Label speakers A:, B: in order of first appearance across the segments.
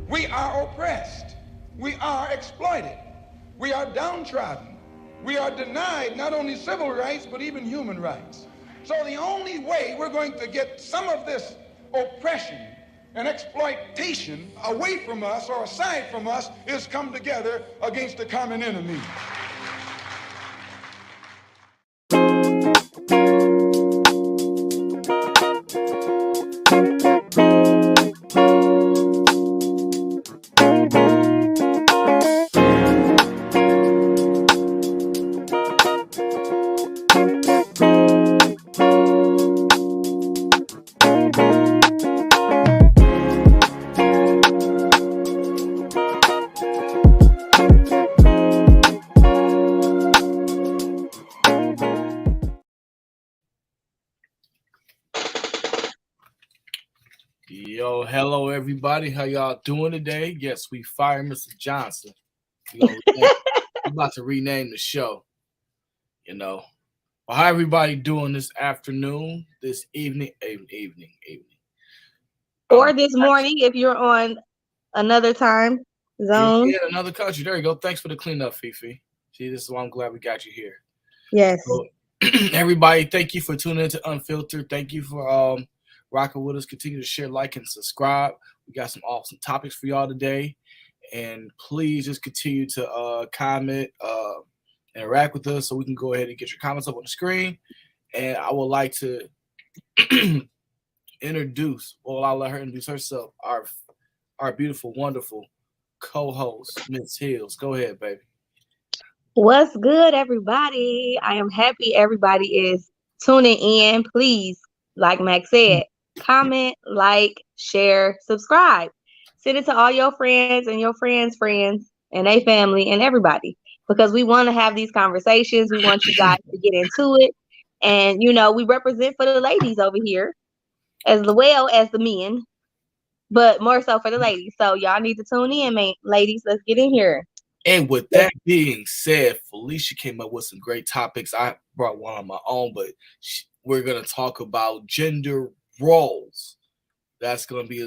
A: We are oppressed. We are exploited. We are downtrodden. We are denied not only civil rights, but even human rights. So the only way we're going to get some of this oppression and exploitation away from us or aside from us is come together against the common enemy.
B: Yo, hello everybody. How y'all doing today? Yes, we fired Mr. Johnson. We're about to rename the show. Well, how everybody doing this afternoon, this evening?
C: Or this morning if you're on another time zone.
B: Yeah, another country. There you go. Thanks for the cleanup, Fifi. See, this is why I'm glad we got you here.
C: Yes.
B: So, everybody, thank you for tuning into Unfiltered. Thank you for rocking with us. Continue to share, like, and subscribe. We got some awesome topics for y'all today. And please just continue to comment, interact with us so we can go ahead and get your comments up on the screen. And I would like to I'll let her introduce herself, our beautiful, wonderful co-host, Miss Hills. Go ahead, baby.
C: What's good, everybody? I am happy everybody is tuning in. Please, like Max said, comment, like, share, subscribe. Send it to all your friends and your friends' friends and their family and everybody, because we want to have these conversations. We want you guys to get into it. And, we represent for the ladies over here as well as the men, but more so for the ladies. So y'all need to tune in, ladies. Let's get in here.
B: And with that being said, Felicia came up with some great topics. I brought one on my own, but we're going to talk about gender roles. That's going to be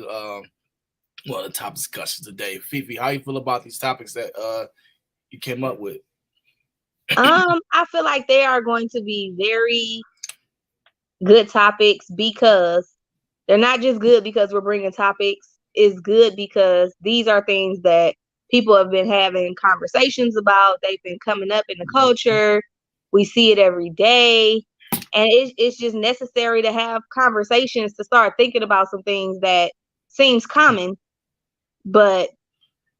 B: one of the top discussions today. Fifi, how you feel about these topics that you came up with?
C: I feel like they are going to be very good topics because they're not just good because we're bringing topics. It's good because these are things that people have been having conversations about. They've been coming up in the culture. We see it every day. And it's just necessary to have conversations to start thinking about some things that seems common, but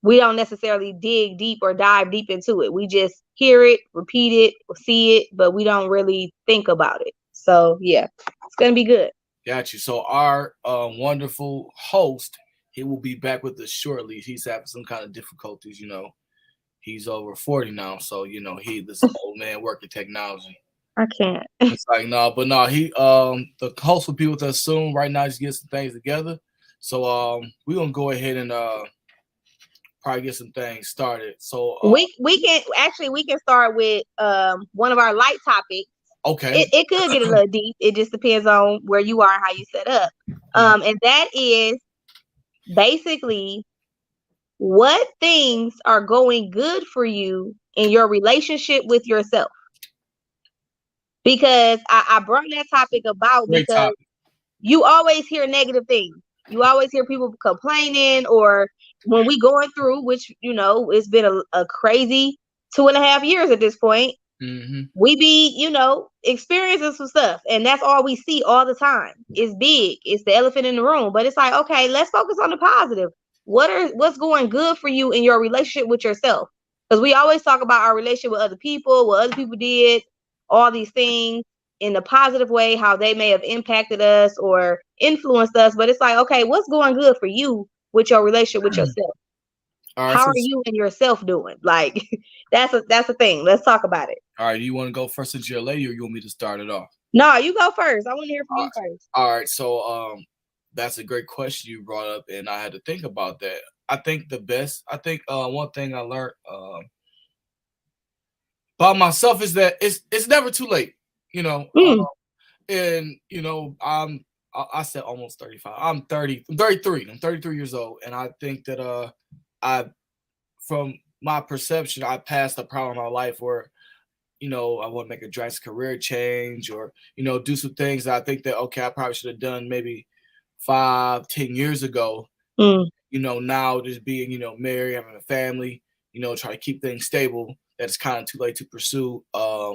C: we don't necessarily dig deep or dive deep into it. We just hear it, repeat it, see it, but we don't really think about it. So, yeah, it's going to be good.
B: Got you. So our wonderful host, he will be back with us shortly. He's having some kind of difficulties, He's over 40 now, so this old man working technology.
C: I can't.
B: It's like he the host will be with us soon. Right now, just get some things together. So we're gonna go ahead and probably get some things started. So
C: we can start with one of our light topics.
B: Okay.
C: It could get a little deep. It just depends on where you are and how you set up. And that is basically what things are going good for you in your relationship with yourself. Because I brought that topic about because you always hear negative things. You always hear people complaining, or when we going through, which, it's been a crazy 2.5 years at this point.
B: Mm-hmm.
C: We be, experiencing some stuff, and that's all we see all the time. It's big. It's the elephant in the room. But it's like, okay, let's focus on the positive. What's going good for you in your relationship with yourself? Because we always talk about our relationship with other people, what other people did, all these things in a positive way, how they may have impacted us or influenced us. But it's like, okay, what's going good for you with your relationship with yourself? Right, how are you and yourself doing? Like, that's a thing. Let's talk about it.
B: All right. Do you want to go first since you're a lady, or you want me to start it off?
C: No, you go first. I want to hear from you first.
B: All right. So that's a great question you brought up, and I had to think about that. I think one thing I learned about myself is that it's never too late, and I'm I said almost 35. I'm 30. I'm 33. I'm 33 years old, and I think that I, from my perception, I passed the problem in my life where I want to make a drastic career change or do some things that I think that okay, I probably should have done maybe 5, 10 years ago.
C: Mm.
B: Now just being married, having a family, try to keep things stable. That it's kind of too late to pursue uh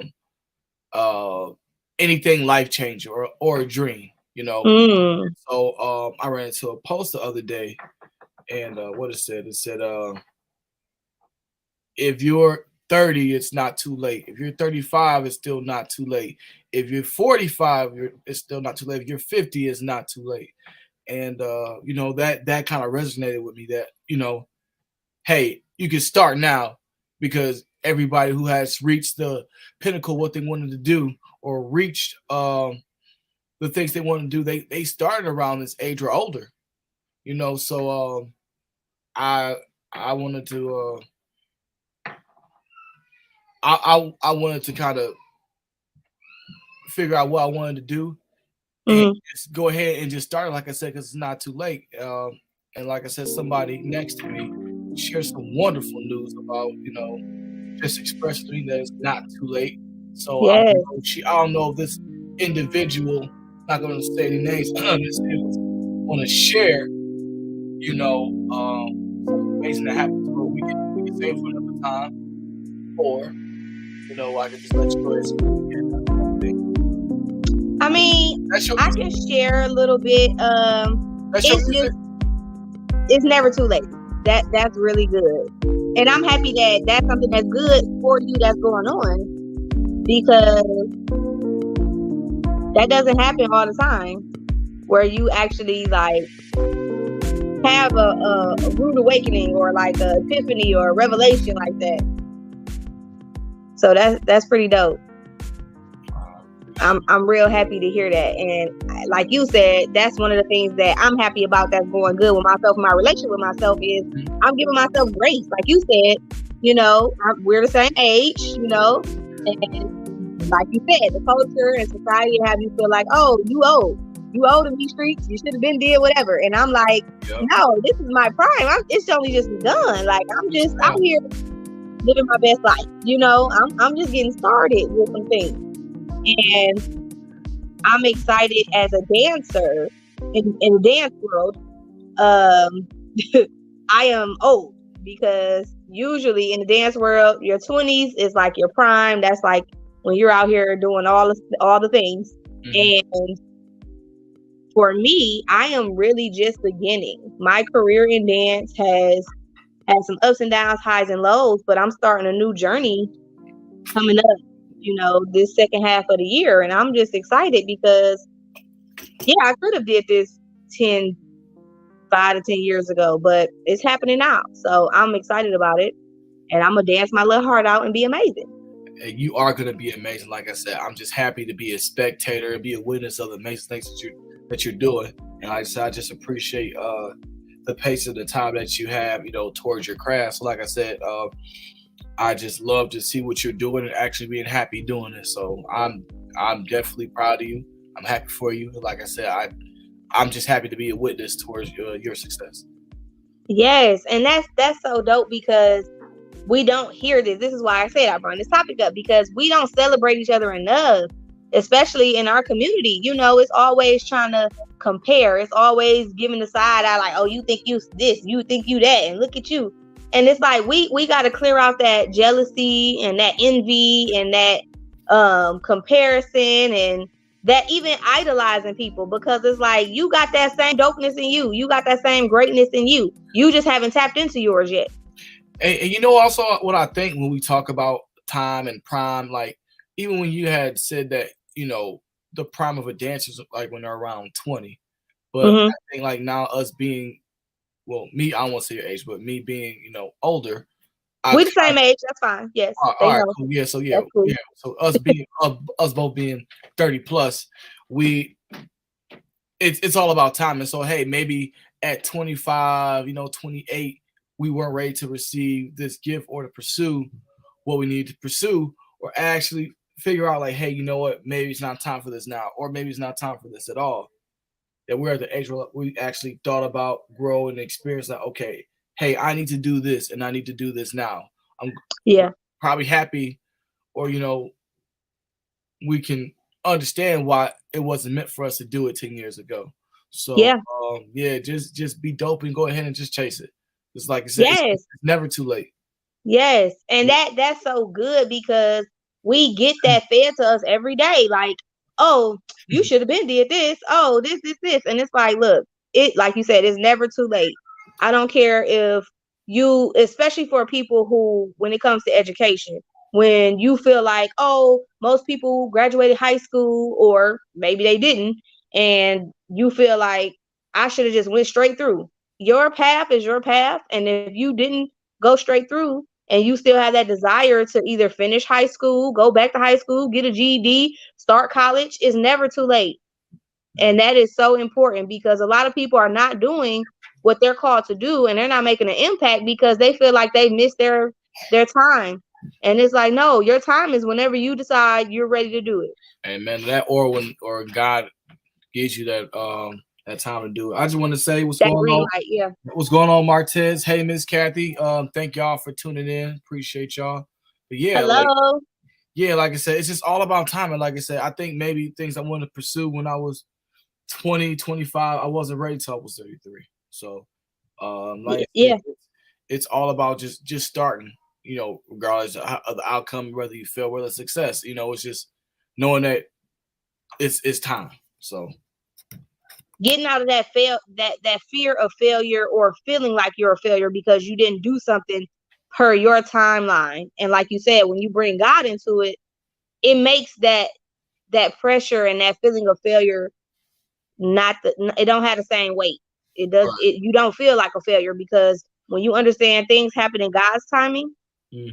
B: anything life changing or a dream.
C: Mm.
B: So I ran into a post the other day, and what it said, if you're 30, it's not too late. If you're 35, it's still not too late. If you're 45, it's still not too late. If you're 50, it's not too late. And that kind of resonated with me. That hey, you can start now, because everybody who has reached the pinnacle of what they wanted to do or reached the things they want to do, they started around this age or older. So I wanted to I wanted to kind of figure out what I wanted to do and just go ahead and just start, like I said, because it's not too late. And like I said, somebody next to me shared some wonderful news about, just expressing to me that it's not too late. So
C: Yes.
B: I don't know if this individual, not going to say any names, want to share, something amazing that happened to her. We can save it for another time, or I can just let you go ahead and speak.
C: I mean, I can share a little bit. It's never too late. That's really good, and I'm happy that that's something that's good for you that's going on, because that doesn't happen all the time, where you actually like have a rude awakening or like a epiphany or a revelation like that. So that's pretty dope. I'm real happy to hear that. And like you said, that's one of the things that I'm happy about that's going good with myself. My relationship with myself is I'm giving myself grace. Like you said, we're the same age, and like you said, the culture and society have you feel like, oh, you old in these streets, you should have been dead, whatever. And I'm like, no, this is my prime. It's only just done. Like I'm just out here living my best life. I'm just getting started with some things. And I'm excited as a dancer in the dance world. I am old, because usually in the dance world, your 20s is like your prime. That's like when you're out here doing all the things. And for me, I am really just beginning. My career in dance has had some ups and downs, highs and lows, but I'm starting a new journey coming up, this second half of the year. And I'm just excited because, I could have did this 5 to 10 years ago, but it's happening now. So I'm excited about it. And I'm going to dance my little heart out and be amazing.
B: You are going to be amazing. Like I said, I'm just happy to be a spectator and be a witness of the amazing things that you're doing. And like I said, I just appreciate the pace of the time that you have, towards your craft. So like I said, I just love to see what you're doing and actually being happy doing it. So I'm definitely proud of you. I'm happy for you. Like I said, I'm just happy to be a witness towards your success.
C: Yes, and that's so dope, because we don't hear this. This is why I said I brought this topic up, because we don't celebrate each other enough, especially in our community. It's always trying to compare. It's always giving the side eye, like, oh, you think you this, you think you that, and look at you. And it's like we got to clear out that jealousy and that envy and that comparison and that even idolizing people, because it's like you got that same dopeness in you. You got that same greatness in you. You just haven't tapped into yours yet.
B: And also what I think when we talk about time and prime, like even when you had said that, the prime of a dancer is like when they're around 20. But I think like now us being, well, me, I won't say your age, but me being, older.
C: We're the same age. That's fine. Yes.
B: All right, cool. Yeah. So cool. Yeah. So us being us both being 30 plus, it's all about time. And so hey, maybe at 25, 28, we weren't ready to receive this gift or to pursue what we need to pursue, or actually figure out like, hey, you know what? Maybe it's not time for this now, or maybe it's not time for this at all. that we're at the age where we actually thought about, grow, and experience that, okay, hey, I need to do this and I need to do this now. I'm probably happy, or we can understand why it wasn't meant for us to do it 10 years ago. So just be dope and go ahead and just chase it. It's like I said, it's never too late.
C: Yes. And that's so good, because we get that fed to us every day. Like, oh, you should have been did this. Oh, this. And it's like, look, it, like you said, it's never too late. I don't care if you, especially for people who, when it comes to education, when you feel like, oh, most people graduated high school, or maybe they didn't, and you feel like I should have just went straight through. Your path is your path. And if you didn't go straight through, and you still have that desire to either finish high school, go back to high school, get a GED, start college, it's never too late. And that is so important, because a lot of people are not doing what they're called to do, and they're not making an impact because they feel like they missed their time. And it's like, no, your time is whenever you decide you're ready to do it.
B: Amen. That, or when God gives you that time to do it. I just want to say what's
C: That
B: going
C: green
B: on.
C: light,
B: What's going on, Martez? Hey, Miss Kathy. Thank y'all for tuning in. Appreciate y'all. But yeah,
C: hello.
B: Like I said, it's just all about time. And like I said, I think maybe things I wanted to pursue when I was 20, 25, I wasn't ready till I was 33. So it's all about just starting, regardless of the outcome, whether you fail, whether it's success. It's just knowing that it's time. So
C: getting out of that fear of failure, or feeling like you're a failure because you didn't do something per your timeline. And like you said, when you bring God into it, it makes that pressure and that feeling of failure it don't have the same weight. It does. Right. You don't feel like a failure, because when you understand things happen in God's timing,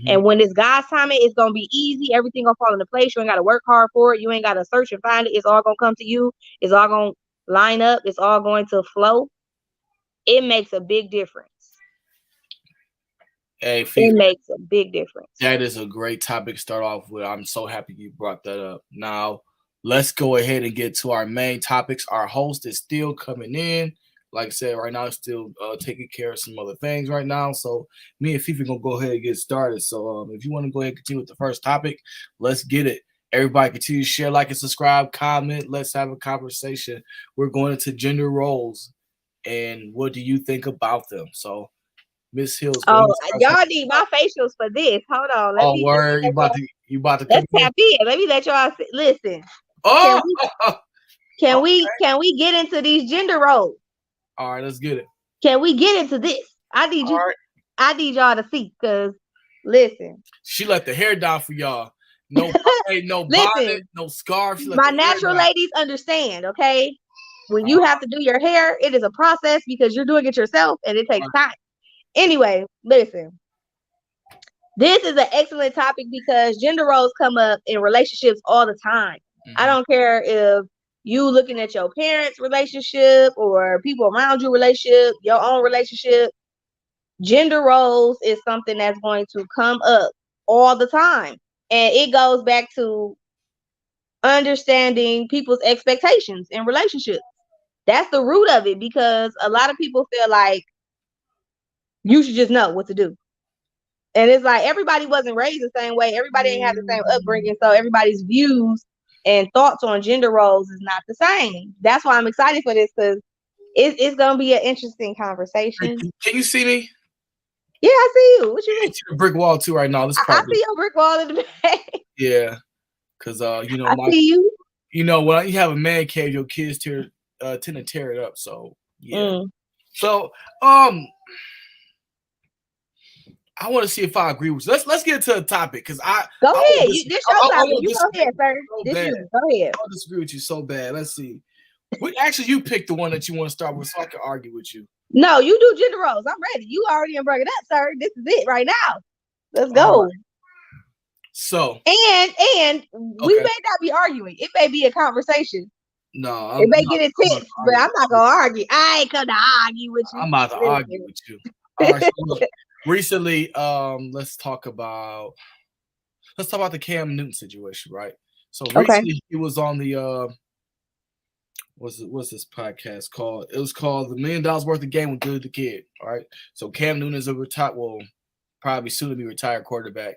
C: and when it's God's timing, it's gonna be easy. Everything gonna fall into place. You ain't gotta work hard for it. You ain't gotta search and find it. It's all gonna come to you. It's all gonna line up. It's all going to flow. It makes a big difference.
B: Hey,
C: it makes a big difference.
B: That is a great topic to start off with. I'm so happy you brought that up. Now, let's go ahead and get to our main topics. Our host is still coming in. Like I said, right now, still taking care of some other things right now. So me and Fifi going to go ahead and get started. So if you want to go ahead and continue with the first topic, let's get it. Everybody continue to share, like, and subscribe, comment. Let's have a conversation. We're going into gender roles, and what do you think about them? So, Miss Hills.
C: Oh, y'all need my facials for this. Hold on.
B: Word. You about to
C: let's tap in. Let me let y'all listen.
B: Oh,
C: can we get into these gender roles?
B: All right, let's get it.
C: Can we get into this? I need y'all to see, because listen.
B: She let the hair down for y'all. No, no bonnet, no scarf.
C: My natural ladies understand, okay? When you have to do your hair, it is a process, because you're doing it yourself and it takes time. Anyway, listen. This is an excellent topic, because gender roles come up in relationships all the time. I don't care if you looking at your parents' relationship or people around you relationship, your own relationship. Gender roles is something that's going to come up all the time. And it goes back to understanding people's expectations in relationships. That's the root of it, because a lot of people feel like you should just know what to do. And it's like, everybody wasn't raised the same way. Everybody ain't have the same upbringing. So everybody's views and thoughts on gender roles is not the same. That's why I'm excited for this, because it's going to be an interesting conversation.
B: Can you see me?
C: Yeah, I see you. What you mean?
B: A brick wall too right now.
C: I see your brick wall in the back.
B: Yeah, because I
C: see you.
B: When you have a man cave, your kids tend to tear it up. So yeah. So I want to see if I agree with you. Let's get to the topic, because
C: go ahead. This your topic. You go ahead, sir. Go ahead.
B: I'll disagree with you so bad. Let's see. Actually, you pick the one that you want to start with, so I can argue with you.
C: No, you do gender roles. I'm ready. You already brought it up, sir. This is it right now. Let's go. Right.
B: So
C: and we may not be arguing. It may be a conversation.
B: No,
C: it may get intense, but I'm not gonna argue. I ain't come to argue with you.
B: I'm about to argue with you. All right, so look, recently, let's talk about the Cam Newton situation, right? So recently he was on the what's this podcast called? It was called The $1 Million Worth of Game with Good the Kid. All right. So Cam Newton is a retired, well, probably soon to be retired quarterback.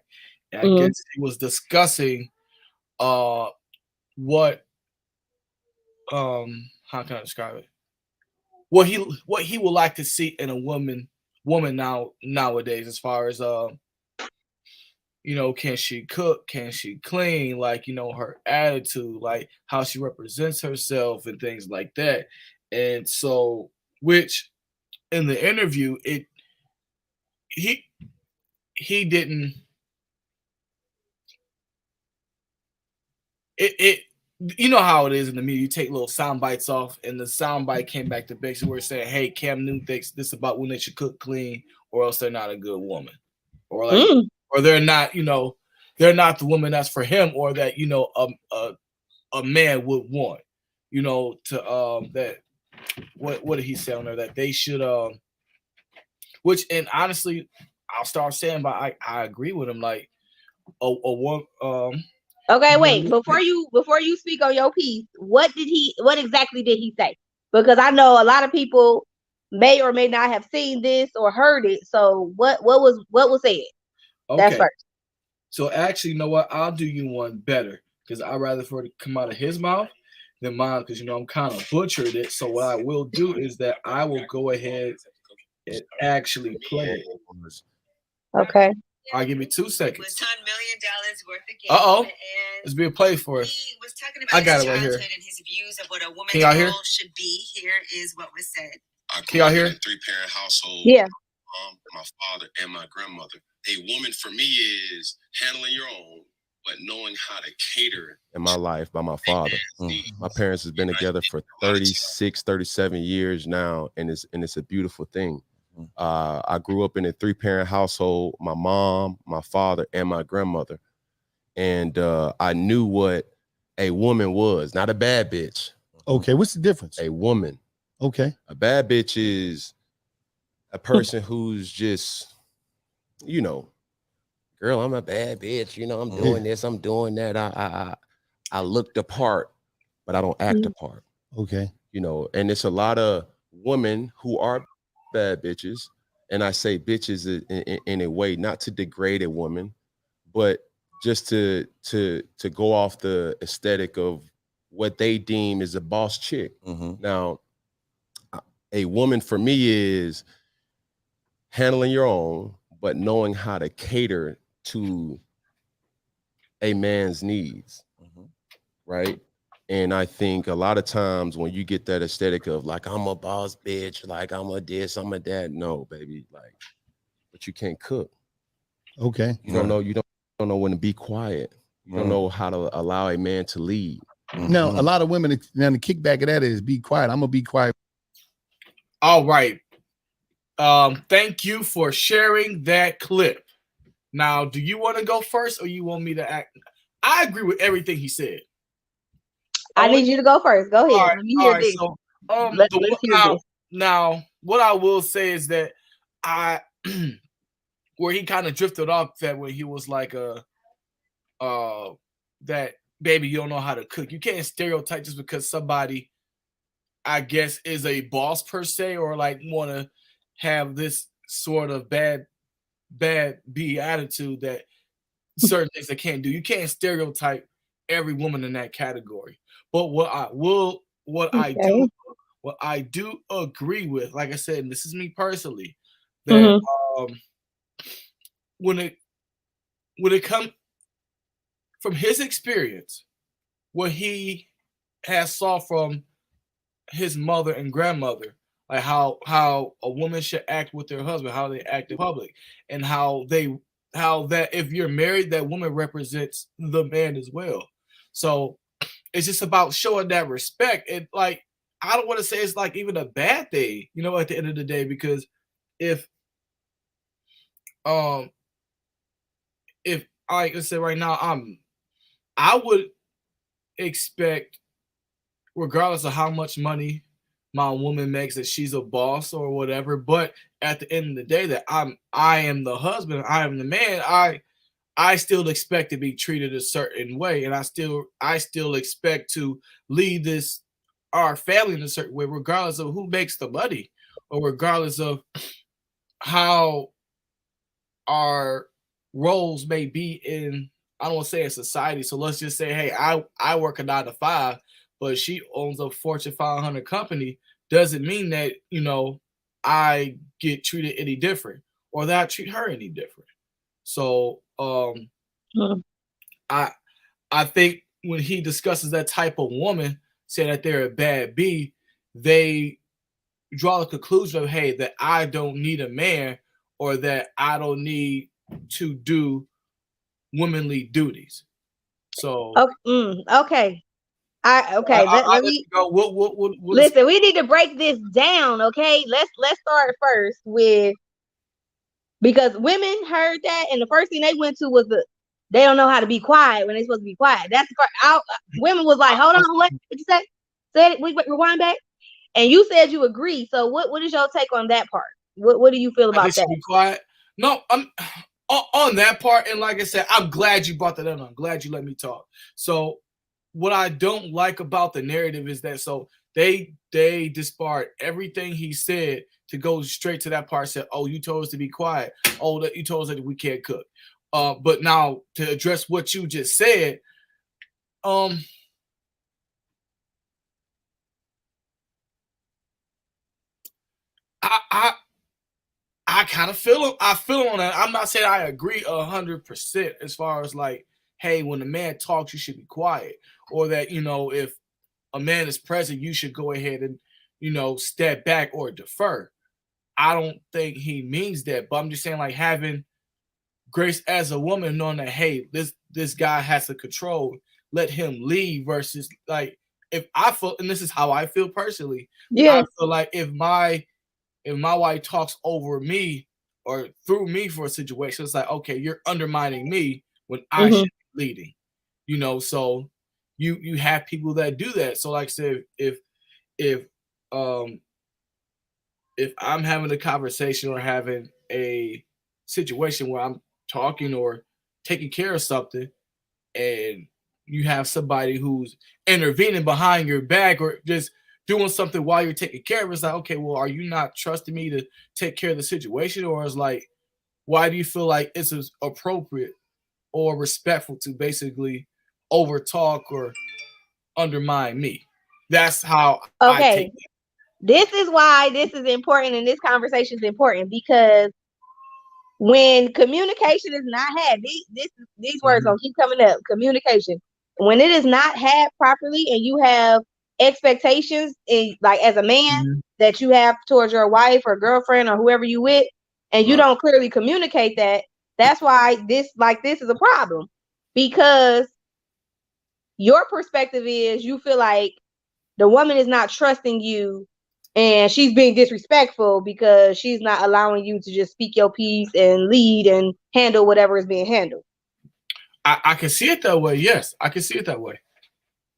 B: And I guess he was discussing what how can I describe it? What he would like to see in a woman nowadays, as far as can she cook? Can she clean? Like, her attitude, like how she represents herself and things like that. And so, which in the interview, he didn't you know how it is in the media. You take little sound bites off, and the sound bite came back to basically where it's saying, "Hey, Cam Newton thinks this about when they should cook clean, or else they're not a good woman, or like, or they're not, they're not the woman that's for him, or that a man would want, to that what did he say on there that they should which, and honestly, I'll start saying, but I agree with him, like a woman
C: Okay, wait. Before you speak on your piece, what exactly did he say? Because I know a lot of people may or may not have seen this or heard it. So what was said? Okay. That's first.
B: So actually, you know what? I'll do you one better, because I'd rather for it to come out of his mouth than mine, because I'm kind of butchered it. So what I will do is that I will go ahead and actually play it.
C: Okay.
B: All right, give me 2 seconds.
D: Was $1 million worth of game.
B: Let's be a play for us.
D: He was talking about his childhood and his views of what a woman's role should be. Here is what was said.
E: I grew up in a 3-parent household.
C: Yeah.
E: My father and my grandmother. A woman for me is handling your own, but knowing how to cater.
F: In my life by my father. My parents has been together for 36, 37 years now, and it's a beautiful thing. I grew up in a 3-parent household, my mom, my father, and my grandmother. And I knew what a woman was, not a bad bitch.
G: Okay, what's the difference?
F: A woman.
G: Okay.
F: A bad bitch is a person who's just, girl, I'm a bad bitch. I'm doing this, I'm doing that. I look the part, but I don't act the part.
G: Okay.
F: And it's a lot of women who are bad bitches, and I say bitches in a way not to degrade a woman, but just to go off the aesthetic of what they deem is a boss chick. Now, a woman for me is handling your own, but knowing how to cater to a man's needs, right? And I think a lot of times when you get that aesthetic of like, I'm a boss bitch, like I'm a this, I'm a that. No, baby, like, but you can't cook.
G: Okay.
F: You don't know when to be quiet. You don't know how to allow a man to lead.
G: Now, a lot of women, now the kickback of that is be quiet. I'm gonna be quiet.
B: All right. Thank you for sharing that clip. Now, do you want to go first, or you want me to act? I agree with everything he said.
C: I need you to go first. Go ahead. Let me hear this.
B: So, now, what I will say is that where he kind of drifted off that when he was like, that baby, you don't know how to cook. You can't stereotype just because somebody, I guess, is a boss per se, or like want to have this sort of bad B attitude that certain things they can't do. You can't stereotype every woman in that category. But what I do agree with, like I said, and this is me personally, that when it comes from his experience, what he has saw from his mother and grandmother, like how a woman should act with their husband, how they act in public, and how that if you're married, that woman represents the man as well. So it's just about showing that respect. And like, I don't want to say it's like even a bad thing, at the end of the day, because if I like I said right now, I would expect, regardless of how much money my woman makes, that she's a boss or whatever. But at the end of the day, that I am the husband, I am the man. I still expect to be treated a certain way, and I still expect to lead this our family in a certain way, regardless of who makes the money, or regardless of how our roles may be in, I don't want to say in society. So let's just say, hey, I work a 9 to 5, but she owns a Fortune 500 company. Doesn't mean that, you know, I get treated any different or that I treat her any different. So I think when he discusses that type of woman, say that they're a bad B, they draw the conclusion of, hey, that I don't need a man, or that I don't need to do womanly duties. So
C: okay. Let me
B: go.
C: Listen, we need to break this down, okay? Let's start first with, because women heard that, and the first thing they went to was they don't know how to be quiet when they're supposed to be quiet. That's the part. Women was like, hold on, what you say? Say it. We rewind back. And you said you agree. So what is your take on that part? What do you feel about that?
B: Be quiet. No, I'm on that part. And like I said, I'm glad you brought that up. I'm glad you let me talk. So what I don't like about the narrative is that they disbarred everything he said to go straight to that part. Said, oh, you told us to be quiet. Oh, that you told us that we can't cook. But now to address what you just said, I kind of feel on that. I'm not saying I agree 100% as far as like, hey, when a man talks, you should be quiet, or that, you know, if a man is present, you should go ahead and, you know, step back or defer. I don't think he means that, but I'm just saying, like, having grace as a woman, knowing that, hey, this guy has to control, let him lead, versus like, if I feel, and this is how I feel personally, I feel like if my wife talks over me or through me for a situation, it's like, okay, you're undermining me when I should be leading, you know. So you have people that do that. So like I said, if I'm having a conversation or having a situation where I'm talking or taking care of something, and you have somebody who's intervening behind your back or just doing something while you're taking care of it, it's like, okay, well, are you not trusting me to take care of the situation? Or is like, why do you feel like it's appropriate or respectful to basically over talk or undermine me? That's how I take it.
C: This is why this is important, and this conversation is important, because when communication is not had, these words don't keep coming up. Communication, when it is not had properly, and you have expectations, like as a man, that you have towards your wife or girlfriend or whoever you with, and you don't clearly communicate that, that's why this is a problem, because your perspective is you feel like the woman is not trusting you and she's being disrespectful because she's not allowing you to just speak your piece and lead and handle whatever is being handled.
B: I can see it that way. Yes, I can see it that way.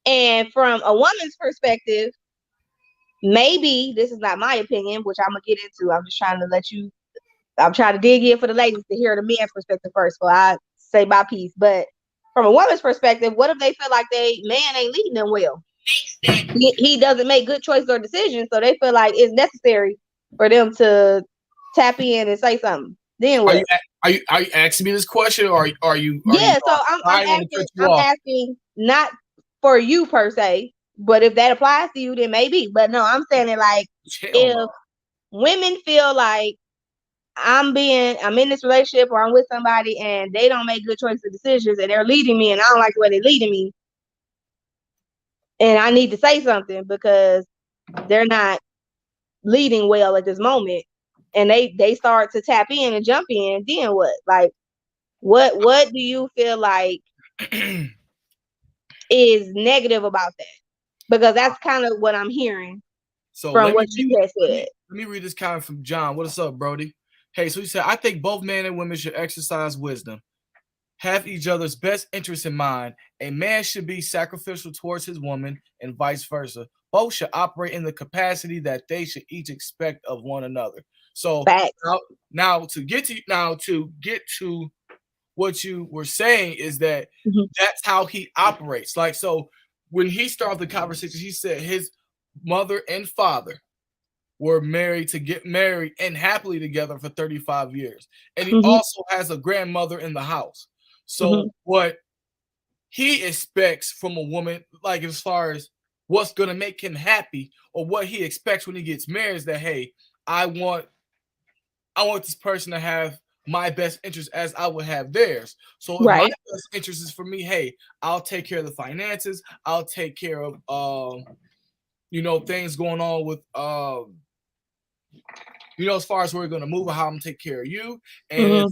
C: And from a woman's perspective, maybe, this is not my opinion, which I'm going to get into. I'm just trying to dig in for the ladies to hear the man's perspective first before I say my piece. But from a woman's perspective, what if they feel like man ain't leading them well? He doesn't make good choices or decisions, so they feel like it's necessary for them to tap in and say something. Then what?
B: Are you asking me this question, or are you?
C: So I'm asking not for you per se, but if that applies to you, then maybe. But no, I'm saying it like, if women feel like I'm in this relationship or I'm with somebody and they don't make good choices or decisions and they're leading me and I don't like the way they're leading me, and I need to say something because they're not leading well at this moment, and they start to tap in and jump in, then what? Like, what do you feel like is negative about that? Because that's kind of what I'm hearing from what you had said.
B: Let me read this comment from John. What's up, Brody? Hey, so he said, I think both men and women should exercise wisdom, have each other's best interests in mind. A man should be sacrificial towards his woman and vice versa. Both should operate in the capacity that they should each expect of one another. So now to get to what you were saying is that that's how he operates. Like, so when he started the conversation, he said his mother and father were get married and happily together for 35 years. And he also has a grandmother in the house. So what he expects from a woman, like as far as what's going to make him happy or what he expects when he gets married is that, hey, I want this person to have my best interest as I would have theirs. So if my best interest is for me, hey, I'll take care of the finances. I'll take care of, things going on with, as far as where we're going to move or how I'm going to take care of you. And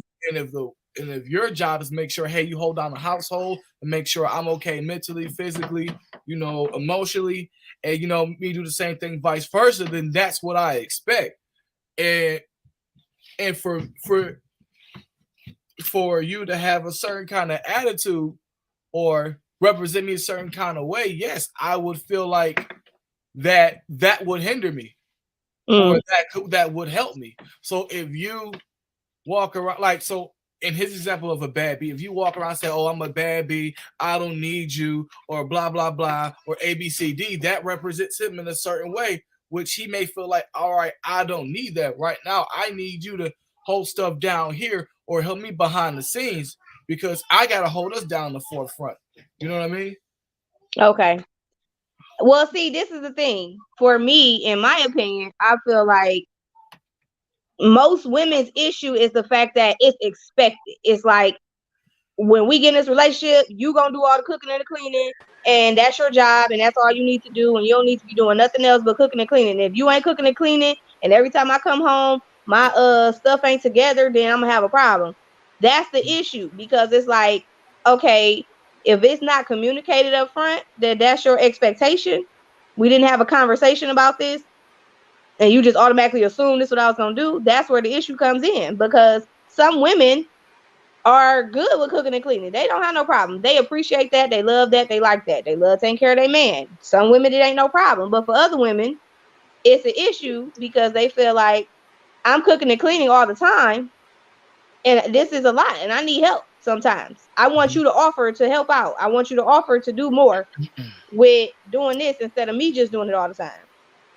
B: if your job is make sure, hey, you hold down the household and make sure I'm okay mentally, physically, emotionally, and, me do the same thing, vice versa, then that's what I expect. And for you to have a certain kind of attitude or represent me a certain kind of way, yes, I would feel like that would hinder me or that would help me. So if you walk around in his example of a bad B, if you walk around and say, oh, I'm a bad B, I don't need you, or blah, blah, blah, or A, B, C, D, that represents him in a certain way, which he may feel like, all right, I don't need that right now. I need you to hold stuff down here or help me behind the scenes because I got to hold us down the forefront. You know what I mean?
C: Okay. Well, see, this is the thing. For me, in my opinion, I feel like most women's issue is the fact that it's expected. It's like, when we get in this relationship, you gonna do all the cooking and the cleaning, and that's your job, and that's all you need to do, and you don't need to be doing nothing else but cooking and cleaning. If you ain't cooking and cleaning, and every time I come home, my stuff ain't together, then I'm gonna have a problem. That's the issue, because it's like, okay, if it's not communicated up front that that's your expectation, we didn't have a conversation about this, and you just automatically assume this is what I was gonna do, that's where the issue comes in. Because some women are good with cooking and cleaning. They don't have no problem. They appreciate that. They love that. They like that. They love taking care of their man. Some women, it ain't no problem. But for other women, it's an issue because they feel like, I'm cooking and cleaning all the time, and this is a lot, and I need help sometimes. I want you to offer to help out. I want you to offer to do more with doing this instead of me just doing it all the time.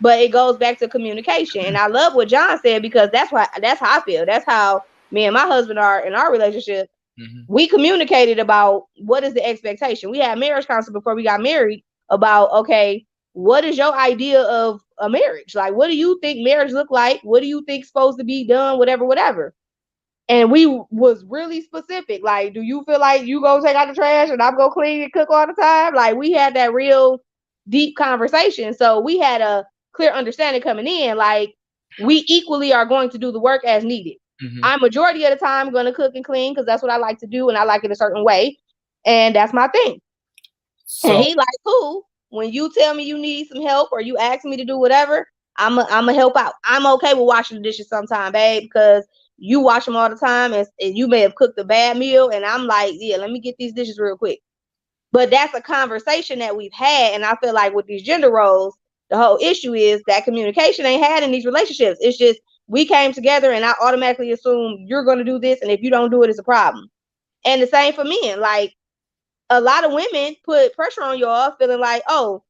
C: But it goes back to communication. And I love what John said, because that's how I feel. That's how me and my husband are in our relationship. We communicated about what is the expectation. We had marriage counseling before we got married about, okay, what is your idea of a marriage? Like, what do you think marriage look like? What do you think supposed to be done? Whatever. And we was really specific. Like, do you feel like you go take out the trash and I'm go clean and cook all the time? Like, we had that real deep conversation. So we had a clear understanding coming in. Like, we equally are going to do the work as needed. I'm majority of the time going to cook and clean because that's what I like to do, and I like it a certain way, and that's my thing. So, and he like, cool. When you tell me you need some help or you ask me to do whatever, I'm a help out. I'm okay with washing the dishes sometime, babe, because you wash them all the time, and you may have cooked a bad meal, and I'm like, yeah, let me get these dishes real quick. But that's a conversation that we've had, and I feel like with these gender roles, the whole issue is that communication ain't had in these relationships. It's just, we came together and I automatically assume you're going to do this, and if you don't do it, it's a problem. And the same for men. Like, a lot of women put pressure on y'all, feeling like, oh,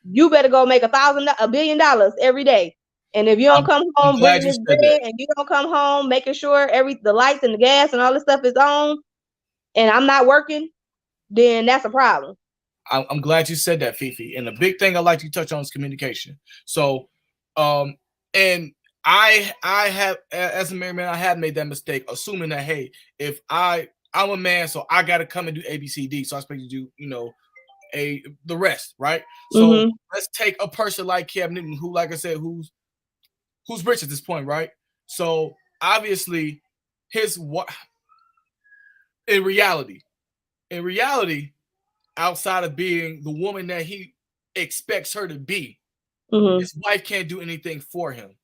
C: you better go make $1 billion every day. And if you don't come home bringing this bread, and you don't come home making sure the lights and the gas and all this stuff is on, and I'm not working, then that's a problem.
B: I'm glad you said that, Fifi. And the big thing I like to touch on is communication. So, and I have, as a married man, I have made that mistake, assuming that, hey, if I'm a man, so I got to come and do A, B, C, D. So I expect you to do, the rest, right? So let's take a person like Cam Newton, who, like I said, who's rich at this point, right? So obviously, in reality, outside of being the woman that he expects her to be, his wife can't do anything for him.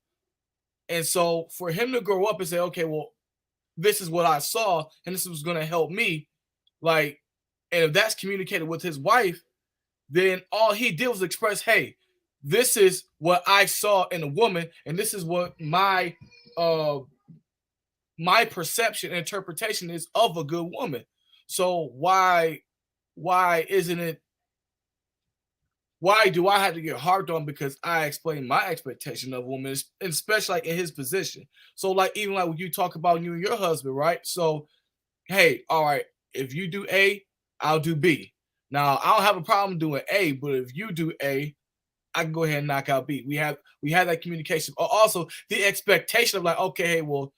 B: And so for him to grow up and say, okay, well, this is what I saw, and this was going to help me, like, and if that's communicated with his wife, then all he did was express, hey, this is what I saw in a woman, and this is what my perception and interpretation is of a good woman. So why isn't it why do I have to get harped on because I explain my expectation of a woman, especially like in his position? So like even like when you talk about you and your husband, right? So hey, all right, if you do A, I'll do B. Now I don't have a problem doing A, but if you do A, I can go ahead and knock out B. We have that communication. Also, the expectation of like, okay, hey, well,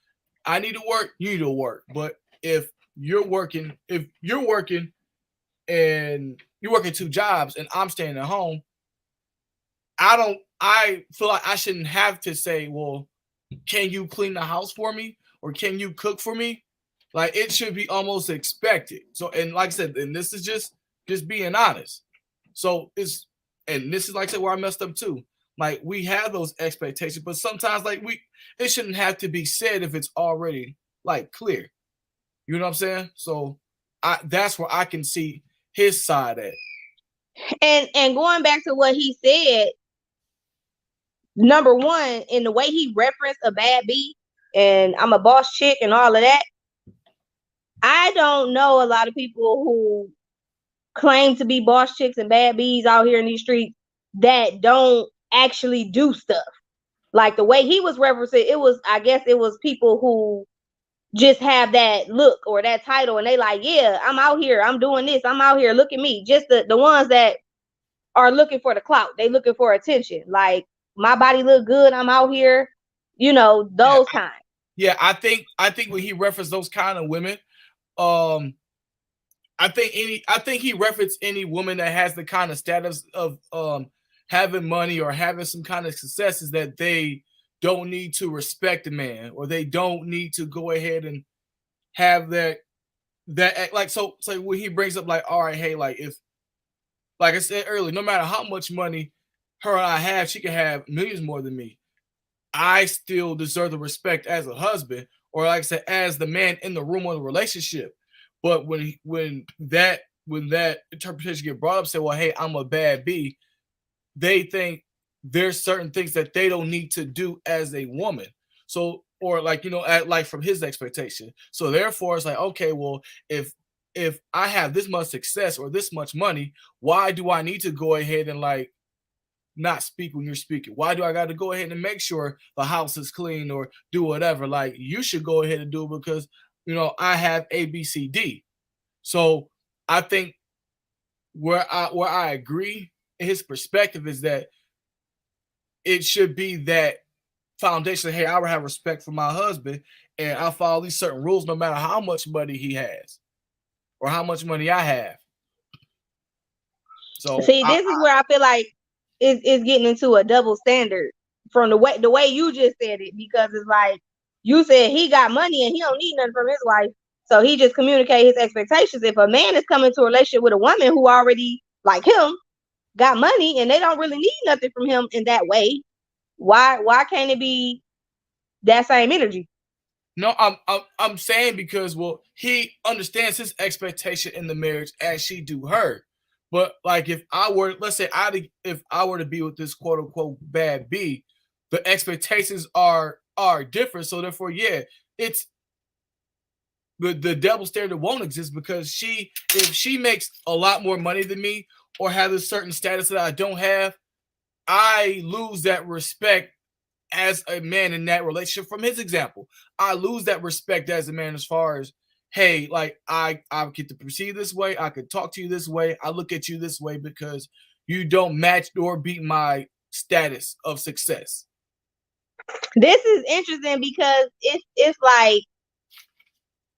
B: I need to work, you need to work. But if you're working and you're working 2 jobs and I'm staying at home, I feel like I shouldn't have to say, well, can you clean the house for me? Or can you cook for me? Like it should be almost expected. So, and like I said, and this is just being honest. So this is like I said where I messed up too. Like we have those expectations, but sometimes like it shouldn't have to be said if it's already like clear. You know what I'm saying? So that's where I can see his side at.
C: And going back to what he said, number one, in the way he referenced a bad beat and I'm a boss chick and all of that, I don't know a lot of people who claim to be boss chicks and bad bees out here in these streets that don't actually do stuff. Like the way he was referencing, I guess it was people who just have that look or that title and they like, yeah, I'm out here, I'm doing this, I'm out here, look at me. Just the ones that are looking for the clout, they looking for attention. Like my body look good, I'm out here, those kind.
B: Yeah, I think when he referenced those kind of women, I think he referenced any woman that has the kind of status of having money or having some kind of successes that they don't need to respect a man or they don't need to go ahead and have that like so when he brings up like, all right, hey, like if like I said earlier, no matter how much money her and I have, she can have millions more than me. I still deserve the respect as a husband, or like I said, as the man in the room of the relationship. But when that interpretation get brought up, say, well, hey, I'm a bad B, they think there's certain things that they don't need to do as a woman. So, or like, like from his expectation. So therefore it's like, okay, well, if I have this much success or this much money, why do I need to go ahead and like not speak when you're speaking? Why do I got to go ahead and make sure the house is clean or do whatever? Like you should go ahead and do it because I have A, B, C, D. So I think where I agree in his perspective is that it should be that foundation. Hey, I would have respect for my husband and I follow these certain rules no matter how much money he has or how much money I have. So
C: see, this is where I feel like it's getting into a double standard from the way you just said it, because it's like you said he got money and he don't need nothing from his wife, so he just communicate his expectations. If a man is coming to a relationship with a woman who already like him got money and they don't really need nothing from him in that way, why can't it be that same energy?
B: No, I'm saying because he understands his expectation in the marriage as she do her. But like if I were, let's say if I were to be with this quote unquote bad B, the expectations are different. So therefore, yeah, it's the double standard won't exist because if she makes a lot more money than me or has a certain status that I don't have, I lose that respect as a man in that relationship. From his example, I lose that respect as a man as far as, hey, like I get to perceive this way, I could talk to you this way, I look at you this way because you don't match or beat my status of success.
C: This is interesting because it's like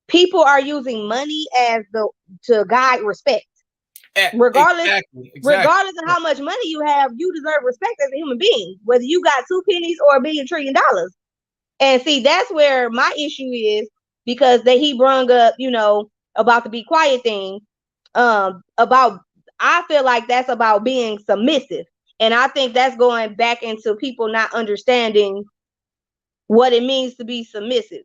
C: people are using money as to guide respect. Regardless of how much money you have, you deserve respect as a human being, whether you got 2 pennies or $1 billion trillion. And see, that's where my issue is, because he brung up, about the be quiet thing. I feel like that's about being submissive. And I think that's going back into people not understanding what it means to be submissive.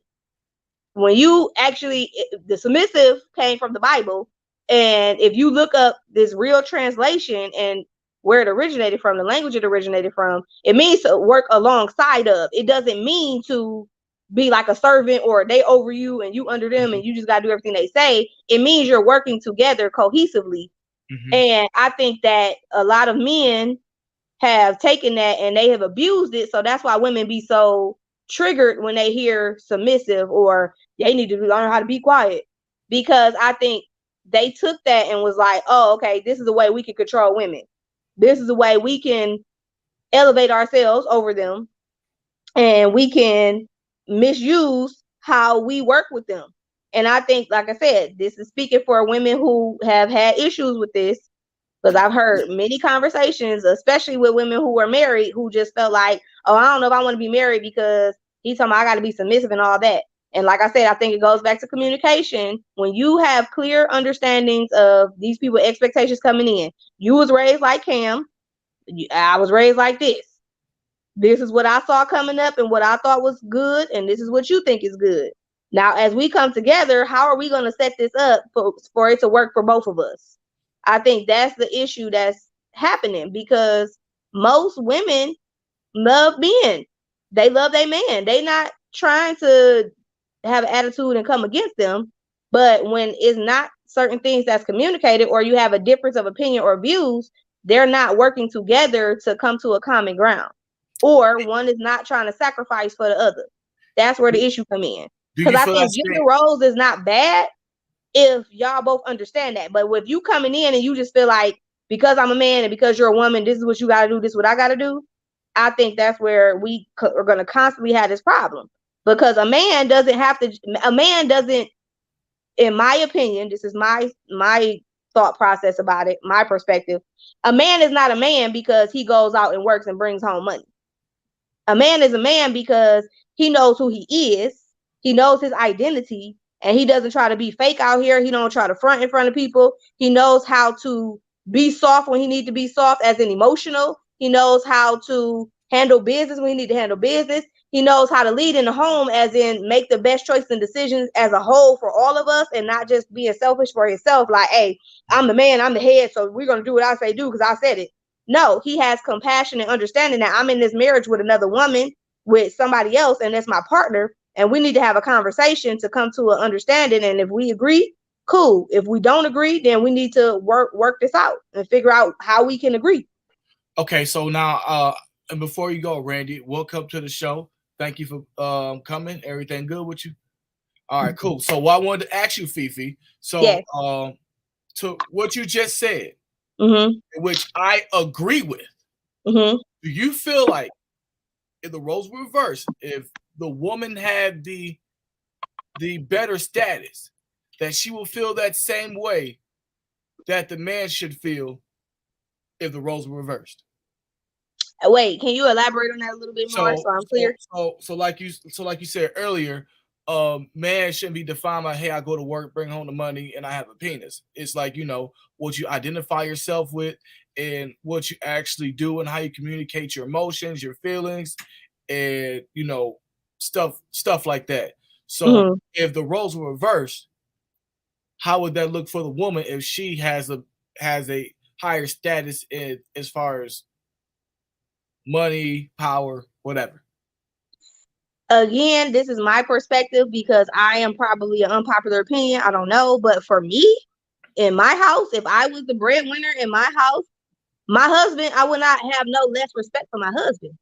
C: When you actually, the submissive came from the Bible. And if you look up this real translation and where it originated from, the language it originated from, it means to work alongside of. It doesn't mean to be like a servant or they over you and you under them and you just got to do everything they say. It means you're working together cohesively
B: Mm-hmm.
C: And I think that a lot of men have taken that and they have abused it. So that's why women be so triggered when they hear submissive or they need to learn how to be quiet. Because I think they took that and was like, oh, okay, this is the way we can control women. This is the way we can elevate ourselves over them. And we can misuse how we work with them. And I think, like I said, this is speaking for women who have had issues with this, because I've heard many conversations, especially with women who were married, who just felt like, oh, I don't know if I want to be married because he's talking about I got to be submissive and all that. And like I said, I think it goes back to communication. When you have clear understandings of these people's expectations coming in, you was raised like Cam, I was raised like this. This is what I saw coming up and what I thought was good, and this is what you think is good. Now, as we come together, how are we going to set this up for it to work for both of us? I think that's the issue that's happening, because most women love men. They love their man. They not trying to have an attitude and come against them. But when it's not certain things that's communicated, or you have a difference of opinion or views, they're not working together to come to a common ground. Or one is not trying to sacrifice for the other. That's where the issue come in. Because I think gender roles is not bad if y'all both understand that. But if you coming in and you just feel like, because I'm a man and because you're a woman, this is what you got to do, this is what I got to do, I think that's where we are going to constantly have this problem. Because a man doesn't, in my opinion, this is my thought process about it, my perspective, a man is not a man because he goes out and works and brings home money. A man is a man because he knows who he is, he knows his identity, and he doesn't try to be fake out here. He don't try to front in front of people. He knows how to be soft when he needs to be soft, as in emotional. He knows how to handle business when he needs to handle business. He knows how to lead in the home, as in make the best choices and decisions as a whole for all of us, and not just being selfish for himself. Like, hey, I'm the man, I'm the head, so we're going to do what I say do because I said it. No, he has compassion and understanding that I'm in this marriage with another woman, with somebody else, and that's my partner. And we need to have a conversation to come to an understanding. And if we agree, cool. If we don't agree, then we need to work this out and figure out how we can agree.
B: Okay, so now, and before you go, Randy, welcome to the show. Thank you for coming. Everything good with you? All right, cool. So what I wanted to ask you, Fifi, so yes. To what you just said, which I agree with, do you feel like if the roles were reversed, if the woman had the better status, that she will feel that same way that the man should feel if the roles were reversed?
C: Wait, can you elaborate on that a little bit more so I'm clear?
B: So like you said earlier, man shouldn't be defined by, hey, I go to work, bring home the money, and I have a penis. It's like, you know, what you identify yourself with and what you actually do and how you communicate your emotions, your feelings, and, you know, stuff like that. So if the roles were reversed, how would that look for the woman if she has a higher status as far as money, power, whatever?
C: Again, this is my perspective because I am probably an unpopular opinion. I don't know. But for me, in my house, if I was the breadwinner in my house, my husband, I would not have no less respect for my husband.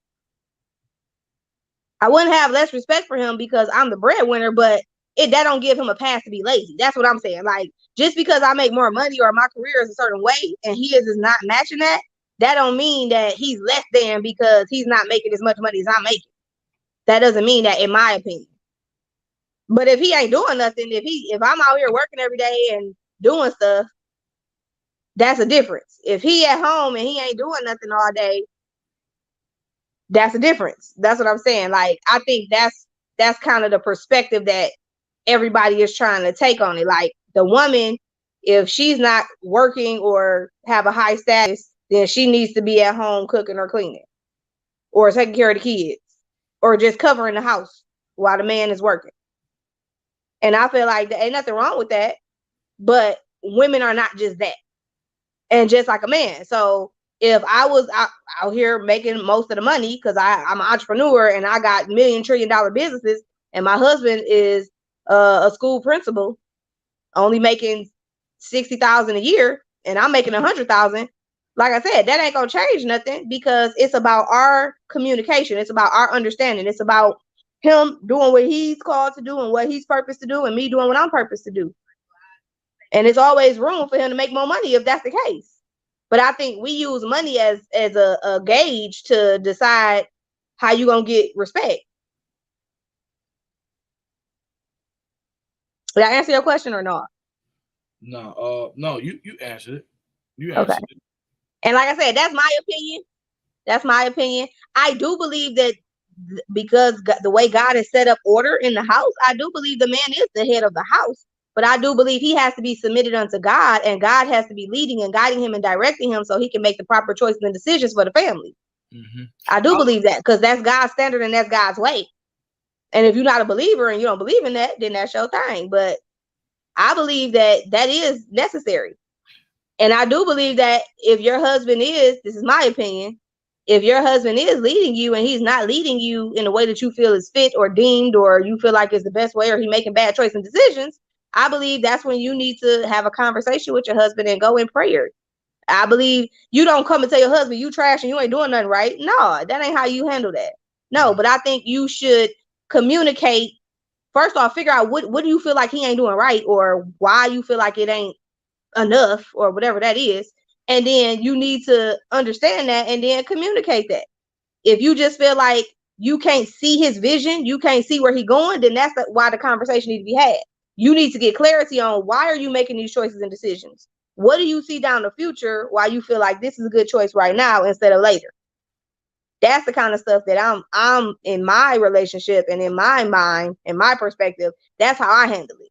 C: I wouldn't have less respect for him because I'm the breadwinner, but that don't give him a pass to be lazy. That's what I'm saying. Like, just because I make more money or my career is a certain way and he is not matching that, that don't mean that he's less than because he's not making as much money as I'm making. That doesn't mean that, in my opinion. But if he ain't doing nothing, if I'm out here working every day and doing stuff, that's a difference. If he at home and he ain't doing nothing all day, that's a difference. That's what I'm saying. Like, I think that's kind of the perspective that everybody is trying to take on it. Like, the woman, if she's not working or have a high status, then she needs to be at home cooking or cleaning or taking care of the kids or just covering the house while the man is working. And I feel like there ain't nothing wrong with that, but women are not just that. And just like a man. So if I was out here making most of the money because I'm an entrepreneur and I got $1 million, $1 trillion businesses, and my husband is a school principal only making $60,000 a year, and I'm making 100,000, like I said, that ain't gonna change nothing, because it's about our communication. It's about our understanding. It's about him doing what he's called to do and what he's purposed to do, and me doing what I'm purposed to do. And it's always room for him to make more money if that's the case. But I think we use money as a gauge to decide how you gonna get respect. Did I answer your question or not?
B: No, you answered it. You answered it.
C: And like I said, that's my opinion. That's my opinion. I do believe that because the way God has set up order in the house, I do believe the man is the head of the house. But I do believe he has to be submitted unto God, and God has to be leading and guiding him and directing him so he can make the proper choices and decisions for the family.
B: Mm-hmm.
C: I do believe that, because that's God's standard and that's God's way. And if you're not a believer and you don't believe in that, then that's your thing. But I believe that that is necessary. And I do believe that if your husband is, this is my opinion, if your husband is leading you and he's not leading you in a way that you feel is fit or deemed, or you feel like is the best way, or he making bad choices and decisions, I believe that's when you need to have a conversation with your husband and go in prayer. I believe you don't come and tell your husband you trash and you ain't doing nothing right. No, that ain't how you handle that. No, but I think you should communicate. First off, figure out what do you feel like he ain't doing right, or why you feel like it ain't enough, or whatever that is. And then you need to understand that and then communicate that. If you just feel like you can't see his vision, you can't see where he's going, then that's why the conversation needs to be had. You need to get clarity on why are you making these choices and decisions? What do you see down the future why you feel like this is a good choice right now instead of later? That's the kind of stuff that I'm in my relationship and in my mind and my perspective, that's how I handle it.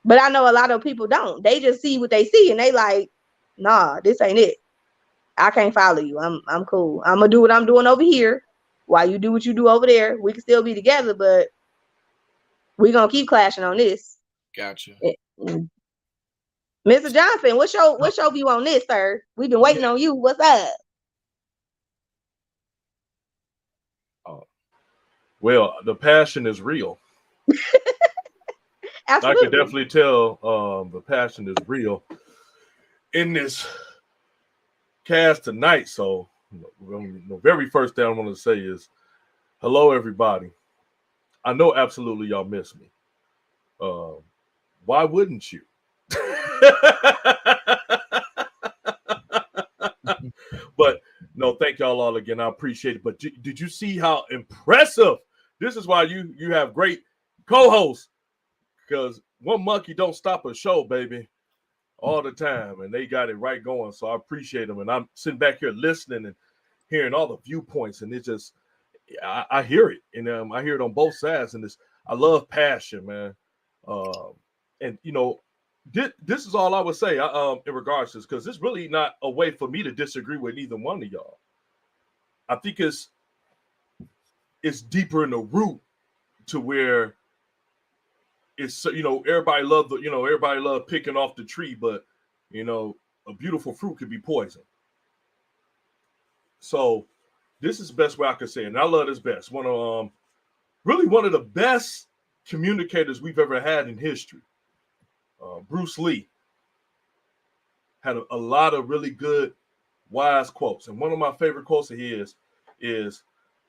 C: But I know a lot of people don't. They just see what they see and they like, nah, this ain't it. I can't follow you. I'm cool. I'm gonna do what I'm doing over here while you do what you do over there. We can still be together, but we're gonna keep clashing on this.
B: Gotcha.
C: Mr. Johnson, what's your view on this, sir? We've been waiting on you. What's up?
H: Well, the passion is real.
C: Absolutely.
H: I could definitely tell the passion is real in this cast tonight. So the very first thing I want to say is hello, everybody. I know absolutely y'all miss me. Why wouldn't you? But no, thank y'all all again. I appreciate it. But did you see how impressive? This is why you have great co-hosts, because one monkey don't stop a show, baby, all the time, and they got it right going. So I appreciate them, and I'm sitting back here listening and hearing all the viewpoints, and it's just I hear it, and I hear it on both sides, and I love passion, man. And you know, this is all I would say in regards to this, because it's really not a way for me to disagree with either one of y'all. I think it's deeper in the root to where it's, you know, everybody love picking off the tree, but you know, a beautiful fruit could be poison. So this is the best way I could say it. And I love this best. One of the best communicators we've ever had in history. Bruce Lee had a lot of really good, wise quotes. And one of my favorite quotes of his is,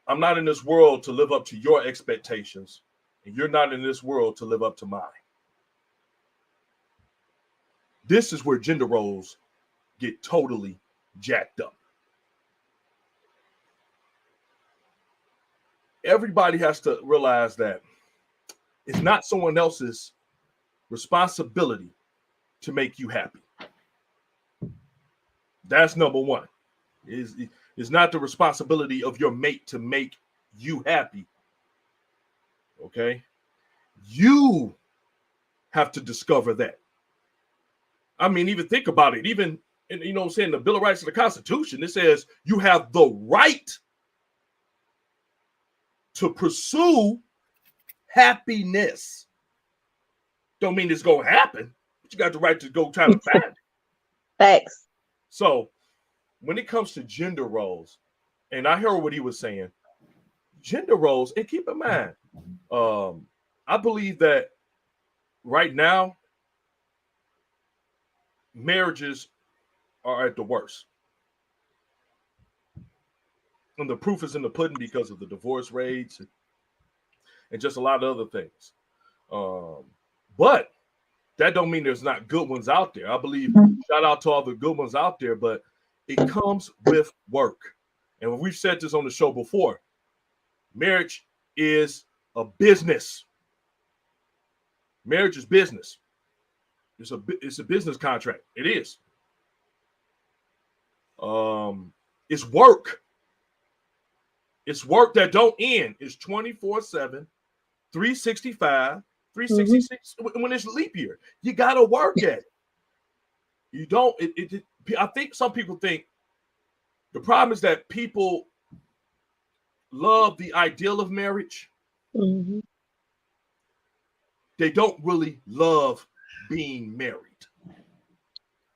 H: I'm not in this world to live up to your expectations, and you're not in this world to live up to mine. This is where gender roles get totally jacked up. Everybody has to realize that it's not someone else's responsibility to make you happy. That's number one. It's not the responsibility of your mate to make you happy. Okay? You have to discover that. I mean, even think about it. Even, you know what I'm saying, the Bill of Rights of the Constitution, it says you have the right to pursue happiness. Don't mean it's going to happen, but you got the right to go try to find it.
C: Thanks.
H: So when it comes to gender roles, and I heard what he was saying, gender roles, and keep in mind, I believe that right now, marriages are at the worst. And the proof is in the pudding because of the divorce rates and just a lot of other things. But that don't mean there's not good ones out there. I believe, shout out to all the good ones out there, but it comes with work. And we've said this on the show before, marriage is a business. Marriage is business. It's a business contract. It is. It's work. It's work that don't end. It's 24/7, 365, 366 when it's leap year. You got to work at it. You don't. I think some people think the problem is that people love the ideal of marriage.
C: Mm-hmm.
H: They don't really love being married.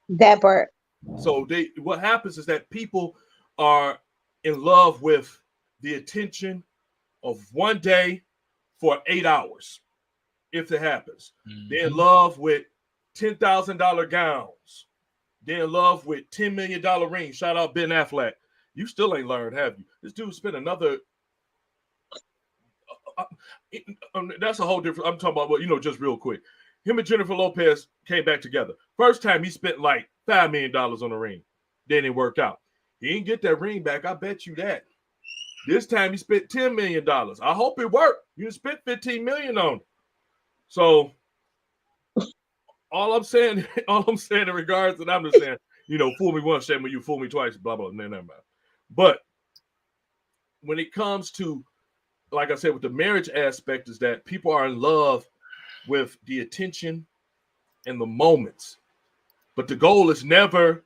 C: That part.
H: So what happens is that people are in love with the attention of one day for 8 hours, if it happens. Mm-hmm. They're in love with $10,000 gowns. They're in love with $10 million rings. Shout out Ben Affleck. You still ain't learned, have you? This dude spent another. That's a whole different. I'm talking about just real quick. Him and Jennifer Lopez came back together. First time he spent like $5 million on the ring. Then it worked out. He didn't get that ring back. I bet you that. This time he spent $10 million. I hope it worked. You spent $15 million on it. So all I'm saying in regards to that, I'm just saying, fool me once, shame when you fool me twice, blah, blah, never mind. But when it comes to, like I said, with the marriage aspect, is that people are in love with the attention and the moments. But the goal is never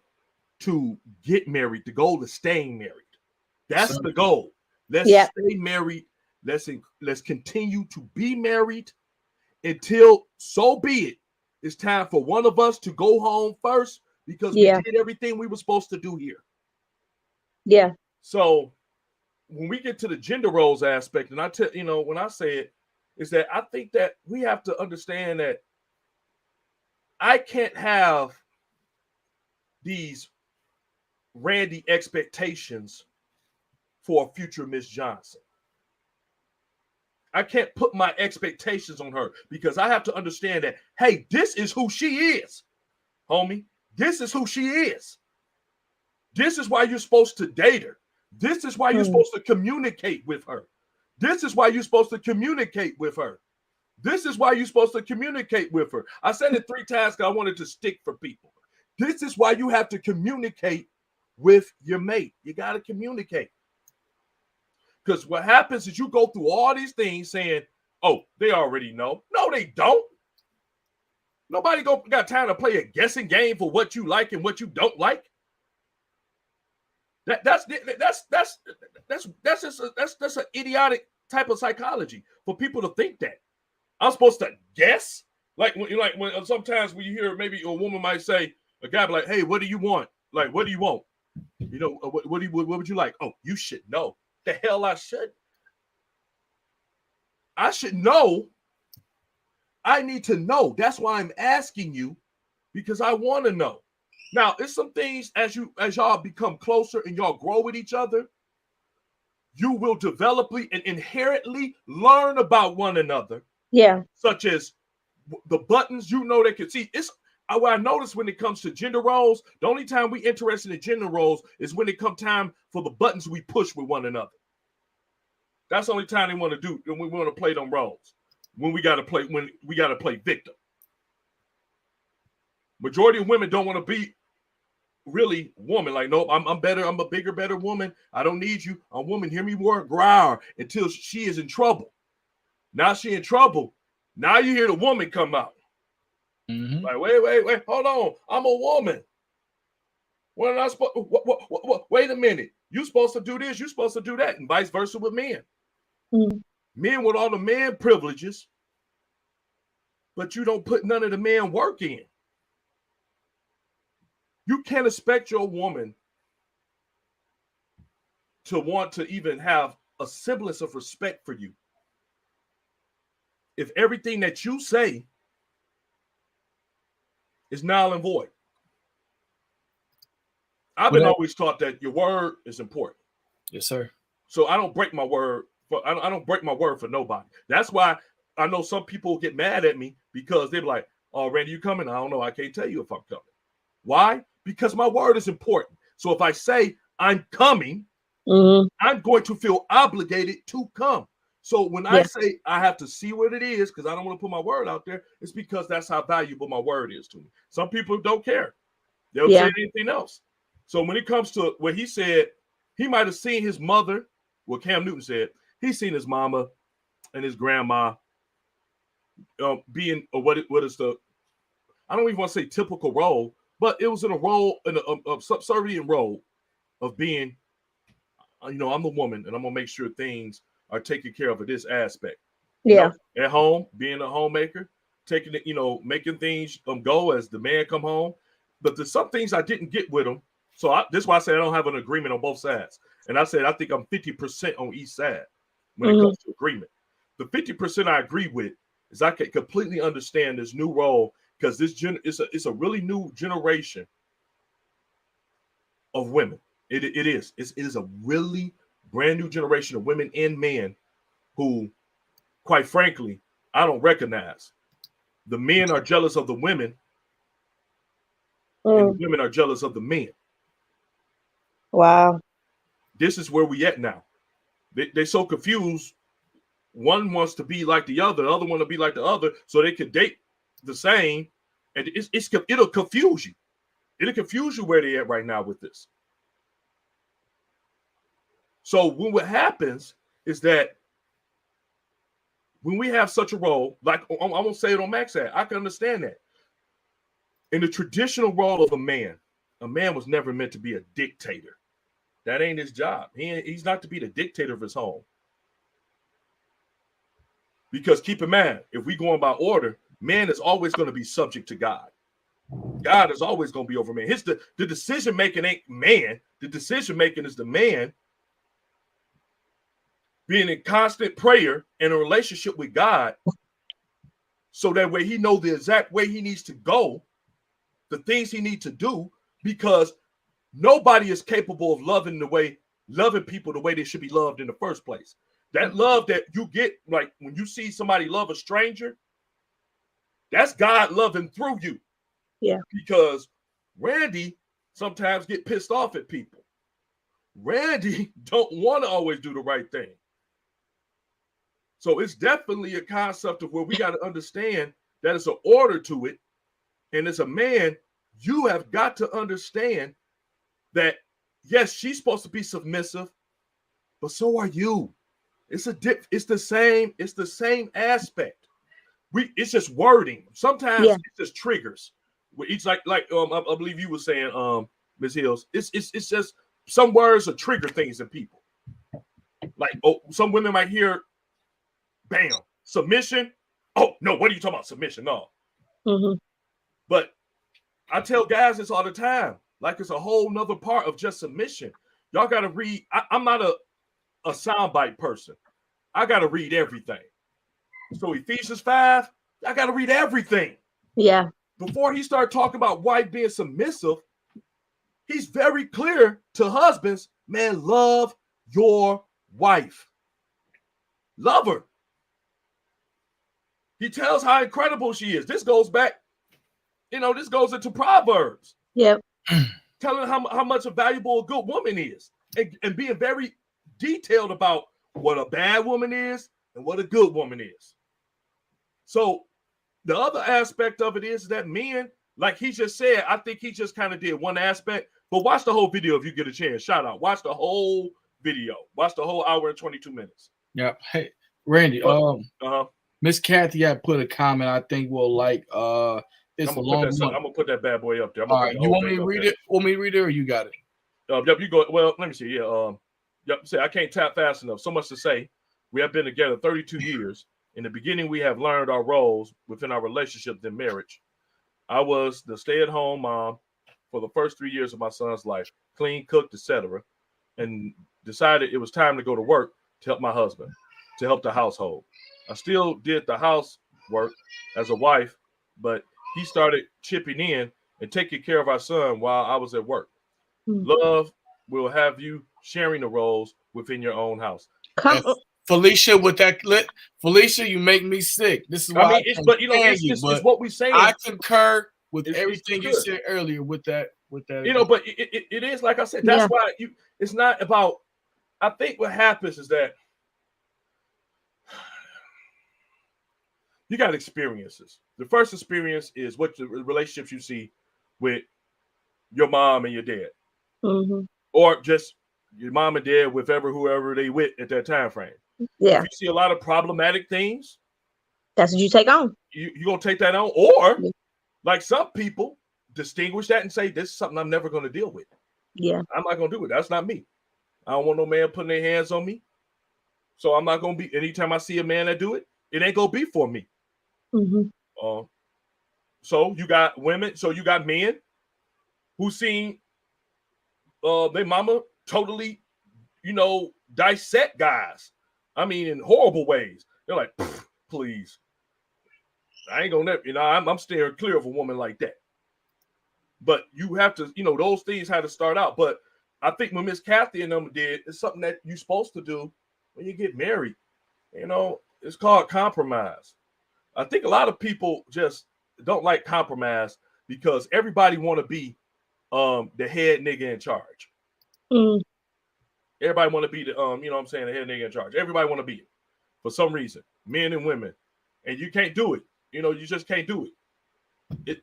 H: to get married. The goal is staying married. That's the goal. Let's stay married. Let's continue to be married until, so be it, it's time for one of us to go home first because we did everything we were supposed to do here.
C: Yeah.
H: So when we get to the gender roles aspect, and I tell when I say it, is that I think that we have to understand that I can't have these Randy expectations for a future Miss Johnson. I can't put my expectations on her because I have to understand that, hey, this is who she is, homie. This is who she is. This is why you're supposed to date her. This is why you're supposed to communicate with her. This is why you're supposed to communicate with her. This is why you're supposed to communicate with her. I said it 3 times because I wanted to stick for people. This is why you have to communicate with your mate. You got to communicate. Because what happens is you go through all these things saying, oh, they already know. No, they don't. Nobody got time to play a guessing game for what you like and what you don't like. That's an idiotic type of psychology for people to think that I'm supposed to guess. Like when sometimes when you hear maybe a woman might say, a guy be like, hey, what do you want? Like, what do you want? What would you like? Oh, you should know. The hell I should. I should know. I need to know. That's why I'm asking you, because I want to know. Now, it's some things as y'all become closer and y'all grow with each other, you will developly and inherently learn about one another.
C: Yeah.
H: Such as the buttons they can see. What I notice when it comes to gender roles, the only time we interested in gender roles is when it come time for the buttons we push with one another. That's the only time they want to do, when we want to play them roles. When we got to play victim. Majority of women don't want to be really woman. Like, no, I'm better. I'm a bigger, better woman. I don't need you. A woman, hear me more growl until she is in trouble. Now she in trouble. Now you hear the woman come out. Mm-hmm. Like, wait, hold on. I'm a woman. What am I supposed? Wait a minute. You supposed to do this. You supposed to do that, and vice versa with men. Mm-hmm. Men with all the man privileges, but you don't put none of the man work in. You can't expect your woman to want to even have a semblance of respect for you if everything that you say is null and void. I've been always taught that your word is important.
B: Yes, sir.
H: So I don't break my word. I don't break my word for nobody. That's why I know some people get mad at me because they're like, "Oh, Randy, you coming?" I don't know. I can't tell you if I'm coming. Why? Because my word is important. So if I say I'm coming, I'm going to feel obligated to come. So when I say I have to see what it is, because I don't want to put my word out there, it's because that's how valuable my word is to me. Some people don't care. They'll say anything else. So when it comes to what he said, he might have seen his mother, what Cam Newton said, he's seen his mama and his grandma being, or what is the, I don't even want to say typical role, but it was in a role, in a subservient role of being, I'm the woman, and I'm going to make sure things are taken care of in this aspect.
C: Yeah.
H: At home, being a homemaker, taking it, making things go as the man come home. But there's some things I didn't get with him. So this is why I said I don't have an agreement on both sides. And I said I think I'm 50% on each side when it comes to agreement. The 50% I agree with is I can completely understand this new role, because it's a really new generation of women. It is a really brand new generation of women and men who, quite frankly, I don't recognize. The men are jealous of the women, and the women are jealous of the men.
C: Wow.
H: This is where we at now. They're so confused. One wants to be like the other want to be like the other, so they can date the same, and it'll confuse you. It'll confuse you where they at right now with this. So what happens is that when we have such a role, like I won't say it on Max ad, I can understand that. In the traditional role of a man was never meant to be a dictator. That ain't his job. He's not to be the dictator of his home. Because keep in mind, if we go on by order, man is always going to be subject to God. God is always going to be over man. The decision making ain't man. The decision making is the man being in constant prayer and a relationship with God, so that way he knows the exact way he needs to go, the things he needs to do, because nobody is capable of loving people the way they should be loved in the first place. That love that you get, like when you see somebody love a stranger, that's God loving through you.
C: Yeah.
H: Because Randy sometimes get pissed off at people. Randy don't want to always do the right thing. So it's definitely a concept of where we got to understand that it's an order to it. And as a man, you have got to understand that, yes, she's supposed to be submissive, but so are you. It's the same aspect. It's just wording. Sometimes it's just triggers. It's like I believe you were saying, Ms. Hills, it's just some words are trigger things in people. Like, some women might hear, bam, submission. Oh no, what are you talking about? Submission? No. But I tell guys this all the time. Like, it's a whole nother part of just submission. Y'all got to read. I'm not a soundbite person. I got to read everything. So Ephesians 5, I got to read everything.
C: Yeah.
H: Before he started talking about wife being submissive, he's very clear to husbands, man, love your wife. Love her. He tells how incredible she is. This goes back, this goes into Proverbs.
C: Yep.
H: Telling how much a valuable a good woman is, and being very detailed about what a bad woman is and what a good woman is. So the other aspect of it is that men, like he just said, I think he just kind of did one aspect, but watch the whole video if you get a chance. Shout out. Watch the whole video. Watch the whole hour and 22 minutes.
B: Yep. Hey, Randy, Miss Kathy had put a comment I think will like it's a long one.
H: I'm gonna put that bad boy up there.
B: All right, you want me to read it? Want me to read it, or you got it?
H: Yep, you go. Well, let me see. Yeah. Yep. Say I can't tap fast enough. So much to say. We have been together 32 years. In the beginning, we have learned our roles within our relationship than marriage. I was the stay-at-home mom for the first 3 years of my son's life, clean, cooked, etc., and decided it was time to go to work to help my husband, to help the household. I still did the housework as a wife, but he started chipping in and taking care of our son while I was at work. Love will have you sharing the roles within your own house.
B: Felicia, with that clip, Felicia, you make me sick. This is why
H: I mean, it's what we saying.
B: I concur with everything you said earlier with that.
H: You know, but it is like I said. That's why it's not about. I think what happens is that you got experiences. The first experience is what the relationships you see with your mom and your dad, or just your mom and dad with whoever they with at that time frame.
C: Yeah.
H: If you see a lot of problematic things,
C: that's what you take on.
H: You're gonna take that on, or like some people distinguish that and say, "This is something I'm never gonna deal with."
C: Yeah,
H: I'm not gonna do it. That's not me. I don't want no man putting their hands on me. So I'm not gonna be. Anytime I see a man that do it, it ain't gonna be for me. So you got women. So you got men who seen their mama totally, dissect guys. I mean, in horrible ways. They're like, please, I ain't gonna, I'm steering clear of a woman like that. But you have to, those things had to start out. But I think when Miss Kathy and them did, it's something that you're supposed to do when you get married. It's called compromise. I think a lot of people just don't like compromise because everybody want to be the head nigga in charge. Everybody want to be the the head nigga in charge. Everybody want to be it for some reason, men and women, and you can't do it. You just can't do it.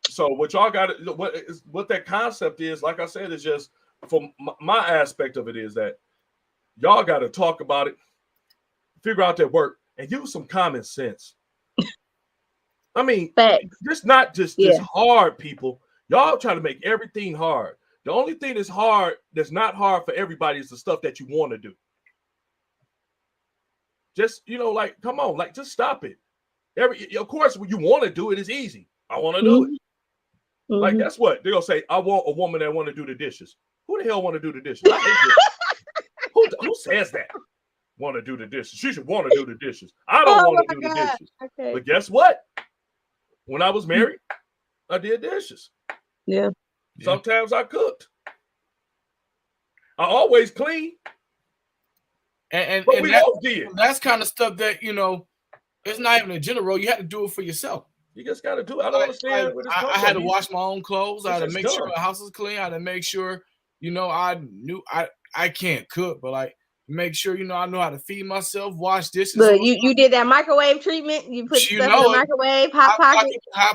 H: So what y'all got, what that concept is, like I said, is just from my aspect of it is that y'all got to talk about it, figure out that work, and use some common sense. I mean, just not just hard, people. Y'all try to make everything hard. The only thing that's not hard for everybody is the stuff that you want to do. Just, come on, just stop it. Of course, when you want to do it, it's easy. I want to do it. Like, guess what? They're going to say, I want a woman that want to do the dishes. Who the hell want to do the dishes? I hate dishes. Who says that? Want to do the dishes? She should want to do the dishes. I don't want to do the dishes. Okay. But guess what? When I was married, I did dishes.
C: Yeah.
H: Sometimes I cooked. I always clean.
B: And
H: we all did.
B: That's kind of stuff that, it's not even a general. You have to do it for yourself.
H: You just got to do it. I don't understand where this comes from.
B: I had to wash my own clothes. I had to make sure the house was clean. I had to make sure, I knew I can't cook, but make sure, I know how to feed myself, wash dishes.
C: Look, you did that microwave treatment. You put stuff in the microwave, hot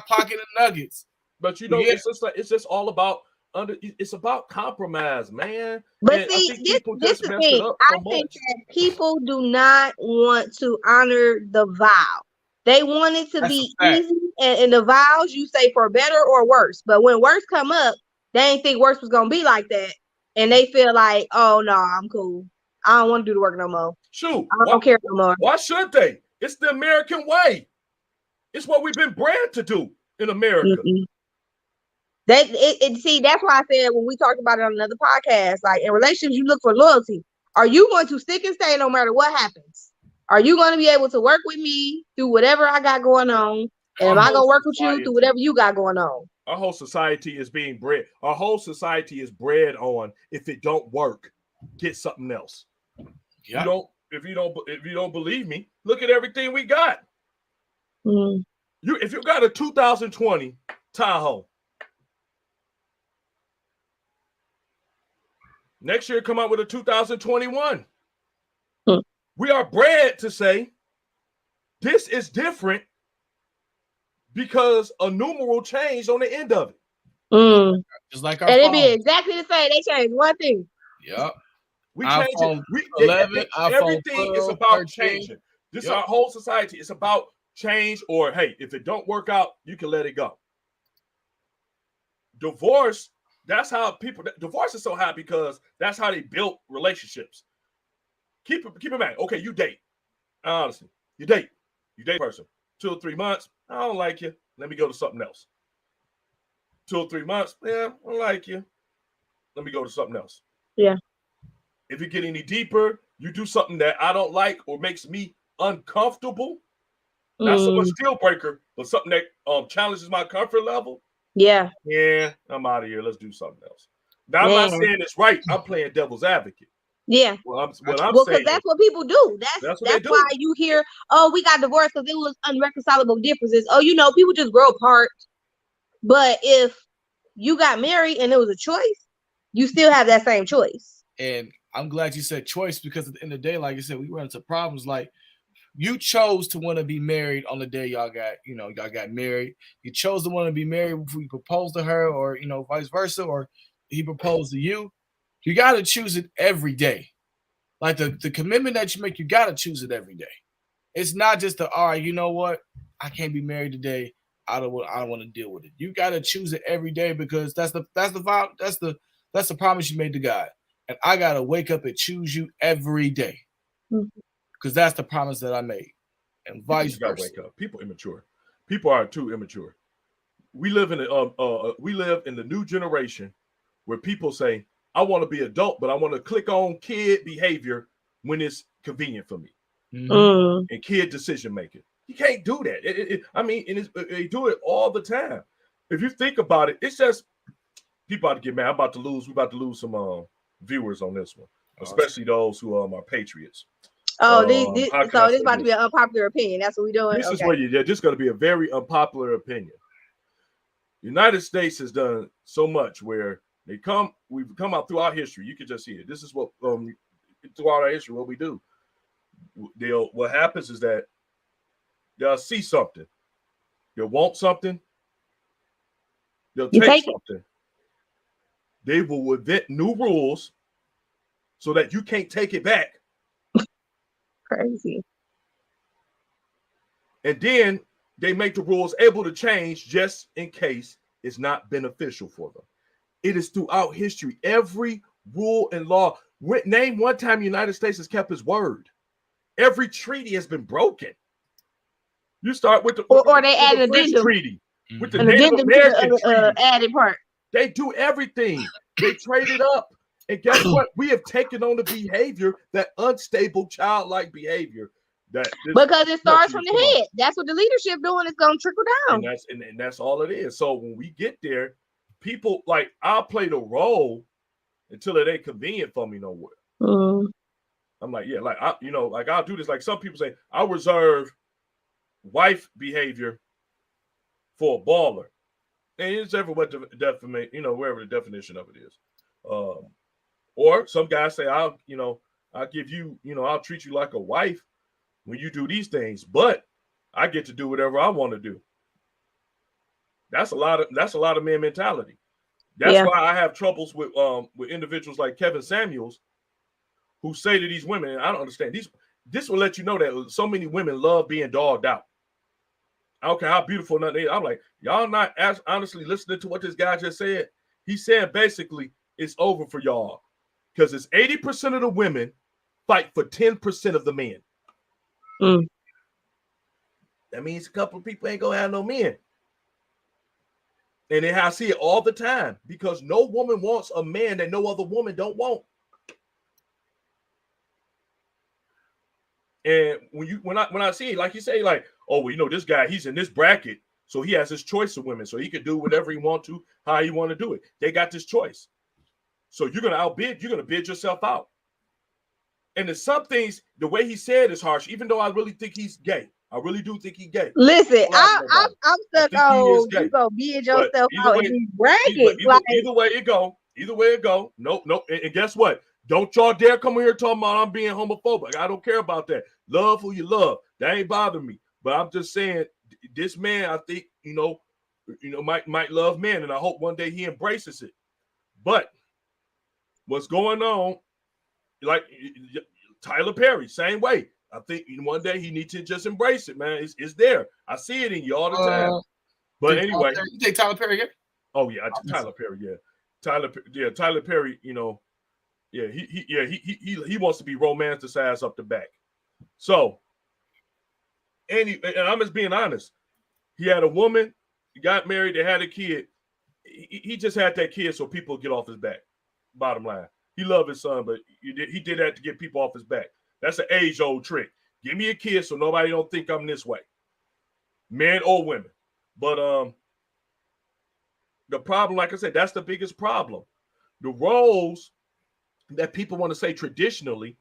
B: pocket and nuggets.
H: But it's just all about it's about compromise, man.
C: But see, this is the thing. I think that people do not want to honor the vow. They want it to be easy, and the vows you say for better or worse. But when worse come up, they ain't think worse was gonna be like that, and they feel like, oh no, I'm cool. I don't want to do the work no more.
H: Shoot,
C: I don't care no more.
H: Why should they? It's the American way. It's what we've been bred to do in America.
C: See, that's why I said when we talked about it on another podcast, like in relationships, you look for loyalty. Are you going to stick and stay no matter what happens? Are you going to be able to work with me through whatever I got going on? And am I going to work with you through whatever you got going on?
H: Our whole society is being bred. Our whole society is bred on, if it don't work, get something else. Yeah. If you don't believe me, look at everything we got. If you got a 2020 Tahoe, next year come out with a 2021. We are bred to say this is different because a numeral changed on the end of it.
B: Just like our
C: and
B: phone.
C: It be exactly the same. They changed one thing.
B: Yep.
H: We change it.
B: 11,
H: everything
B: 12,
H: is about
B: 13.
H: changing. This our whole society. It's about change, or hey, if it don't work out, you can let it go. Divorce. That's how divorce is so high because that's how they built relationships. Keep in mind. Okay, you date. Honestly, you date a person 2 or 3 months. I don't like you. Let me go to something else. 2 or 3 months. Yeah, I don't like you. Let me go to something else.
C: Yeah.
H: If you get any deeper, you do something that I don't like or makes me uncomfortable. Not so much deal breaker, but something that challenges my comfort level.
C: Yeah.
H: Yeah, I'm out of here. Let's do something else. Now, I'm not saying it's right. I'm playing devil's advocate.
C: Yeah.
H: Well, I'm
C: because
H: saying
C: that's what people do.
H: That's
C: why you hear, oh, we got divorced because it was unreconcilable differences. Oh, people just grow apart. But if you got married and it was a choice, you still have that same choice.
B: And I'm glad you said choice, because at the end of the day, like I said, we run into problems. Like, you chose to want to be married on the day y'all got married. You chose to want to be married before you proposed to her, or vice versa, or he proposed to you. You got to choose it every day. Like the commitment that you make, you got to choose it every day. It's not just all right, you know what? I can't be married today. I don't want to deal with it. You got to choose it every day, because that's the promise you made to God. And I got to wake up and choose you every day. Because that's the promise that I made, and vice versa.
H: Wake up. People immature. People are too immature. We live in the new generation where people say, "I want to be adult, but I want to click on kid behavior when it's convenient for me," and kid decision making. You can't do that. They do it all the time. If you think about it, it's just people about to get mad. We're about to lose some viewers on this one, especially those who are patriots.
C: Oh, this about to be an unpopular opinion. That's what we're doing.
H: This is where this is going to be a very unpopular opinion. The United States has done so much where we've come out throughout history. You can just see it. This is what throughout our history, what we do. What happens is that they'll see something, they'll want something, they'll take something. They will invent new rules so that you can't take it back.
C: Crazy.
H: And then they make the rules able to change just in case it's not beneficial for them. It is throughout history. Every rule and law. Name one time the United States has kept its word. Every treaty has been broken. You start with
C: they add an addendum
H: treaty with the Native American treaty.
C: Added part.
H: They do everything. They trade it up. And guess what? We have taken on the behavior, that unstable, childlike behavior.
C: Because it starts from the head. That's what the leadership doing. It's going to trickle down.
H: And that's all it is. So when we get there, people, like, I'll play the role until it ain't convenient for me no more. I'm like, yeah, like, I'll do this. Like some people say, I'll reserve wife behavior for a baller. And it's ever what wherever the definition of it is. Or some guys say, I'll give you, I'll treat you like a wife when you do these things, but I get to do whatever I want to do. That's a lot of men mentality. That's why I have troubles with individuals like Kevin Samuels, who say to these women, and I don't understand this will let you know that so many women love being dogged out. I don't care how beautiful nothing is. I'm like, y'all not honestly listening to what this guy just said. He said basically it's over for y'all because it's 80% of the women fight for 10% of the men. That means a couple of people ain't gonna have no men. And I see it all the time because no woman wants a man that no other woman don't want. And when I see it, like you say, like, oh, well, this guy, he's in this bracket, so he has his choice of women, so he could do whatever he want to, how he want to do it. They got this choice. So you're gonna bid yourself out. And there's some things, the way he said is harsh, even though I really think he's gay. I really do think he's gay.
C: Listen, I'm stuck on you gonna bid yourself out in these brackets.
H: Either way it go. Nope. And guess what? Don't y'all dare come here talking about I'm being homophobic. I don't care about that. Love who you love. That ain't bothering me. But I'm just saying, this man, I think, might love men, and I hope one day he embraces it. But what's going on, like Tyler Perry, same way. I think one day he needs to just embrace it, man. It's there. I see it in you all the time. But anyway,
B: you think Tyler Perry again?
H: Oh yeah, Tyler Perry. Yeah, Tyler Perry. He wants to be romanticized up the back. So, and I'm just being honest. He had a woman, he got married, they had a kid. He just had that kid so people get off his back. Bottom line, he loved his son, but he did that to get people off his back. That's an age-old trick. Give me a kid so nobody don't think I'm this way, men or women. But the problem, like I said, that's the biggest problem. the roles that people want to say traditionally,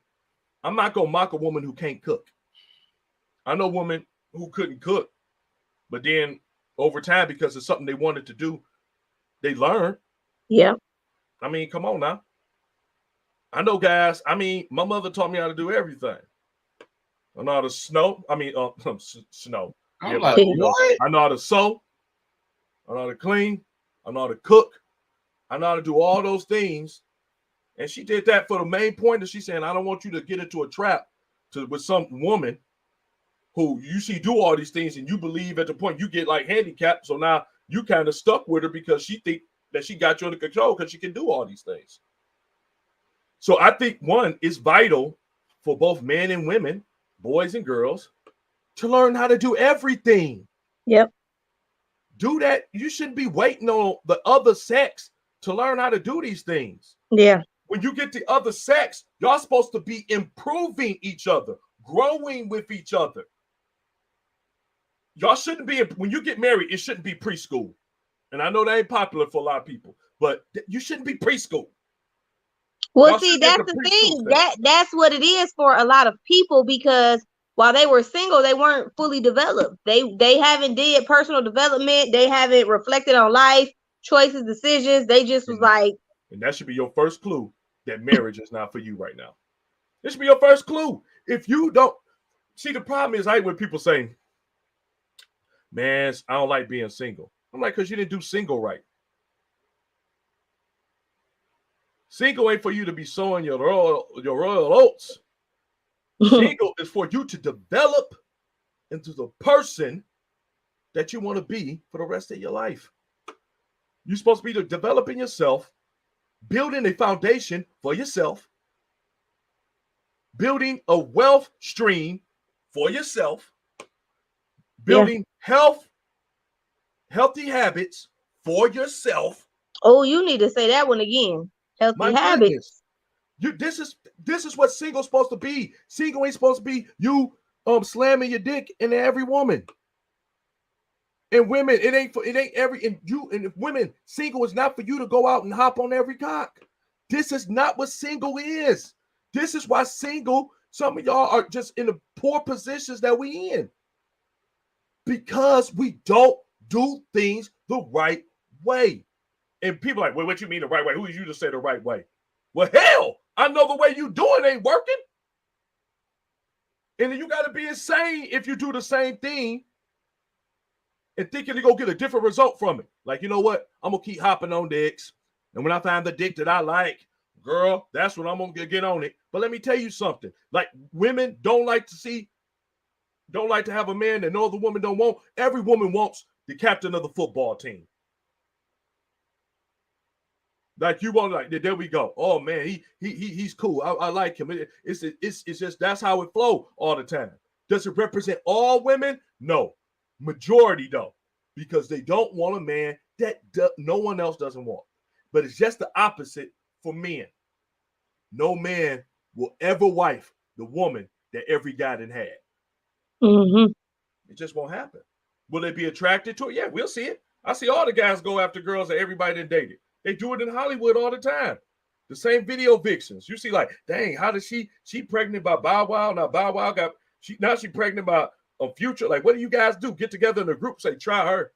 H: I'm not going to mock a woman who can't cook. I know women who couldn't cook, but then over time, because it's something they wanted to do, they learn.
C: Yeah.
H: I mean, come on now. I know guys. I mean, my mother taught me how to do everything. I know how to snow. I mean, snow.
B: I'm
H: Yeah,
B: like,
H: but, you know,
B: what?
H: I know how to sew. I know how to clean. I know how to cook. I know how to do all those things. And she did that for the main point that she's saying, I don't want you to get into a trap with some woman who you see do all these things and you believe at the point you get like handicapped. So now you kind of stuck with her because she think that she got you under control because she can do all these things. So I think one is vital for both men and women, boys and girls, to learn how to do everything.
C: Yep.
H: Do that. You shouldn't be waiting on the other sex to learn how to do these things.
C: Yeah.
H: When you get the other sex, y'all supposed to be improving each other, growing with each other. Y'all shouldn't be, when you get married, it shouldn't be preschool. And I know that ain't popular for a lot of people, but you shouldn't be preschool.
C: Well, see, that's the thing. That's what it is for a lot of people, because while they were single, they weren't fully developed. They haven't did personal development. They haven't reflected on life, choices, decisions. They just was like.
H: And that should be your first clue that marriage is not for you right now. This should be your first clue. If you don't, see, the problem is when people say, man, I don't like being single. I'm like, because you didn't do single right. Single ain't for you to be sowing your royal oats. Single is for you to develop into the person that you want to be for the rest of your life. You're supposed to be developing yourself, building a foundation for yourself, building a wealth stream for yourself, building healthy habits for yourself.
C: Oh, you need to say that one again. Healthy habits.
H: This is what single's supposed to be. Single ain't supposed to be you slamming your dick into every woman. And women, it ain't every, and women, single is not for you to go out and hop on every cock. This is not what single is. This is why single, some of y'all are just in the poor positions that we in. Because we don't do things the right way. And people are like, well, what you mean the right way? Who is you to say the right way? Well, hell, I know the way you doing ain't working. And then you got to be insane if you do the same thing and thinking to go get a different result from it. Like, you know what? I'm going to keep hopping on dicks. And when I find the dick that I like, girl, that's when I'm going to get on it. But let me tell you something. Like, women don't like to have a man that no other woman don't want. Every woman wants the captain of the football team. Like, you want, like, there we go. Oh man, he's cool. I like him. It's just that's how it flows all the time. Does it represent all women? No, majority though, because they don't want a man that no one else doesn't want. But it's just the opposite for men. No man will ever wife the woman that every guy done had.
C: Mm-hmm.
H: It just won't happen. Will they be attracted to it? Yeah, we'll see it. I see all the guys go after girls that everybody done dated. They do it in Hollywood all the time. The same video vixens. You see, like, dang, how did she pregnant by Bow Wow? Now Bow Wow she pregnant by a Future. Like, what do you guys do? Get together in a group, say, try her.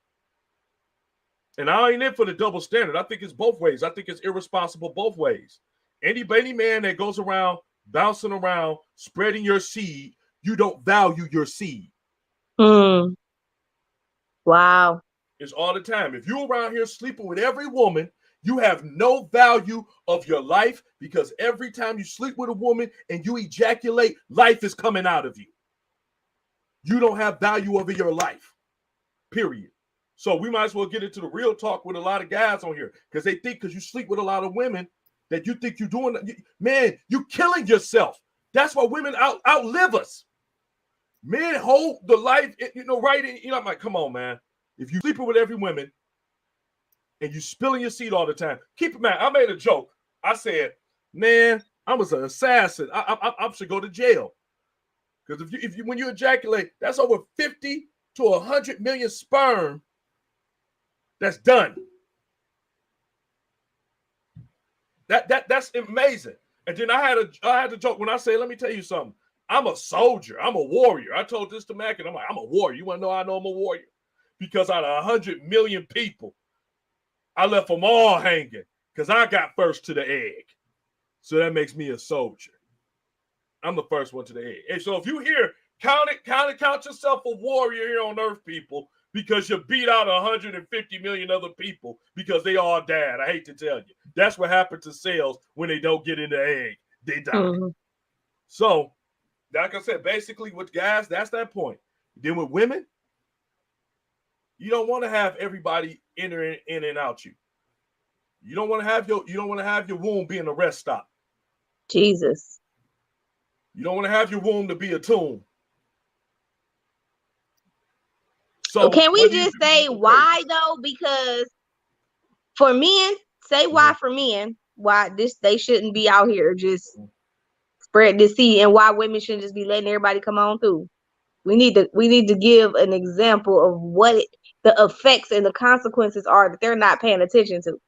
H: And I ain't in for the double standard. I think it's both ways. I think it's irresponsible both ways. Any man that goes around, bouncing around, spreading your seed, you don't value your seed.
C: Wow.
H: It's all the time. If you're around here sleeping with every woman, you have no value of your life, because every time you sleep with a woman and you ejaculate, life is coming out of you. You don't have value over your life, period. So we might as well get into the real talk with a lot of guys on here, because they think because you sleep with a lot of women that you think you're doing, man, you're killing yourself. That's why women outlive us. Men hold the life, right in, I'm like, come on, man. If you sleeping with every woman and you spilling your seed all the time, keep in mind, I made a joke. I said, man, I was an assassin. I should go to jail. Because if you when you ejaculate, that's over 50 to 100 million sperm that's done. That's amazing. And then I had a joke when I say, let me tell you something. I'm a soldier. I'm a warrior. I told this to Mac, and I'm like, I'm a warrior. You want to know how I know I'm a warrior? Because out of 100 million people, I left them all hanging because I got first to the egg. So that makes me a soldier. I'm the first one to the egg. And so if you hear, count yourself a warrior here on earth, people, because you beat out 150 million other people because they all died. I hate to tell you. That's what happened to cells when they don't get in the egg. They die. Mm-hmm. So, like I said, basically with guys, that's that point. Then with women, you don't want to have everybody entering in and out you. You don't want to have your womb being a rest stop.
C: Jesus.
H: You don't want to have your womb to be a tomb.
C: So can we just say why though? Because for men, say why for men, why they shouldn't be out here just spread the seed, and why women shouldn't just be letting everybody come on through. We need to give an example of what the effects and the consequences are that they're not paying attention to.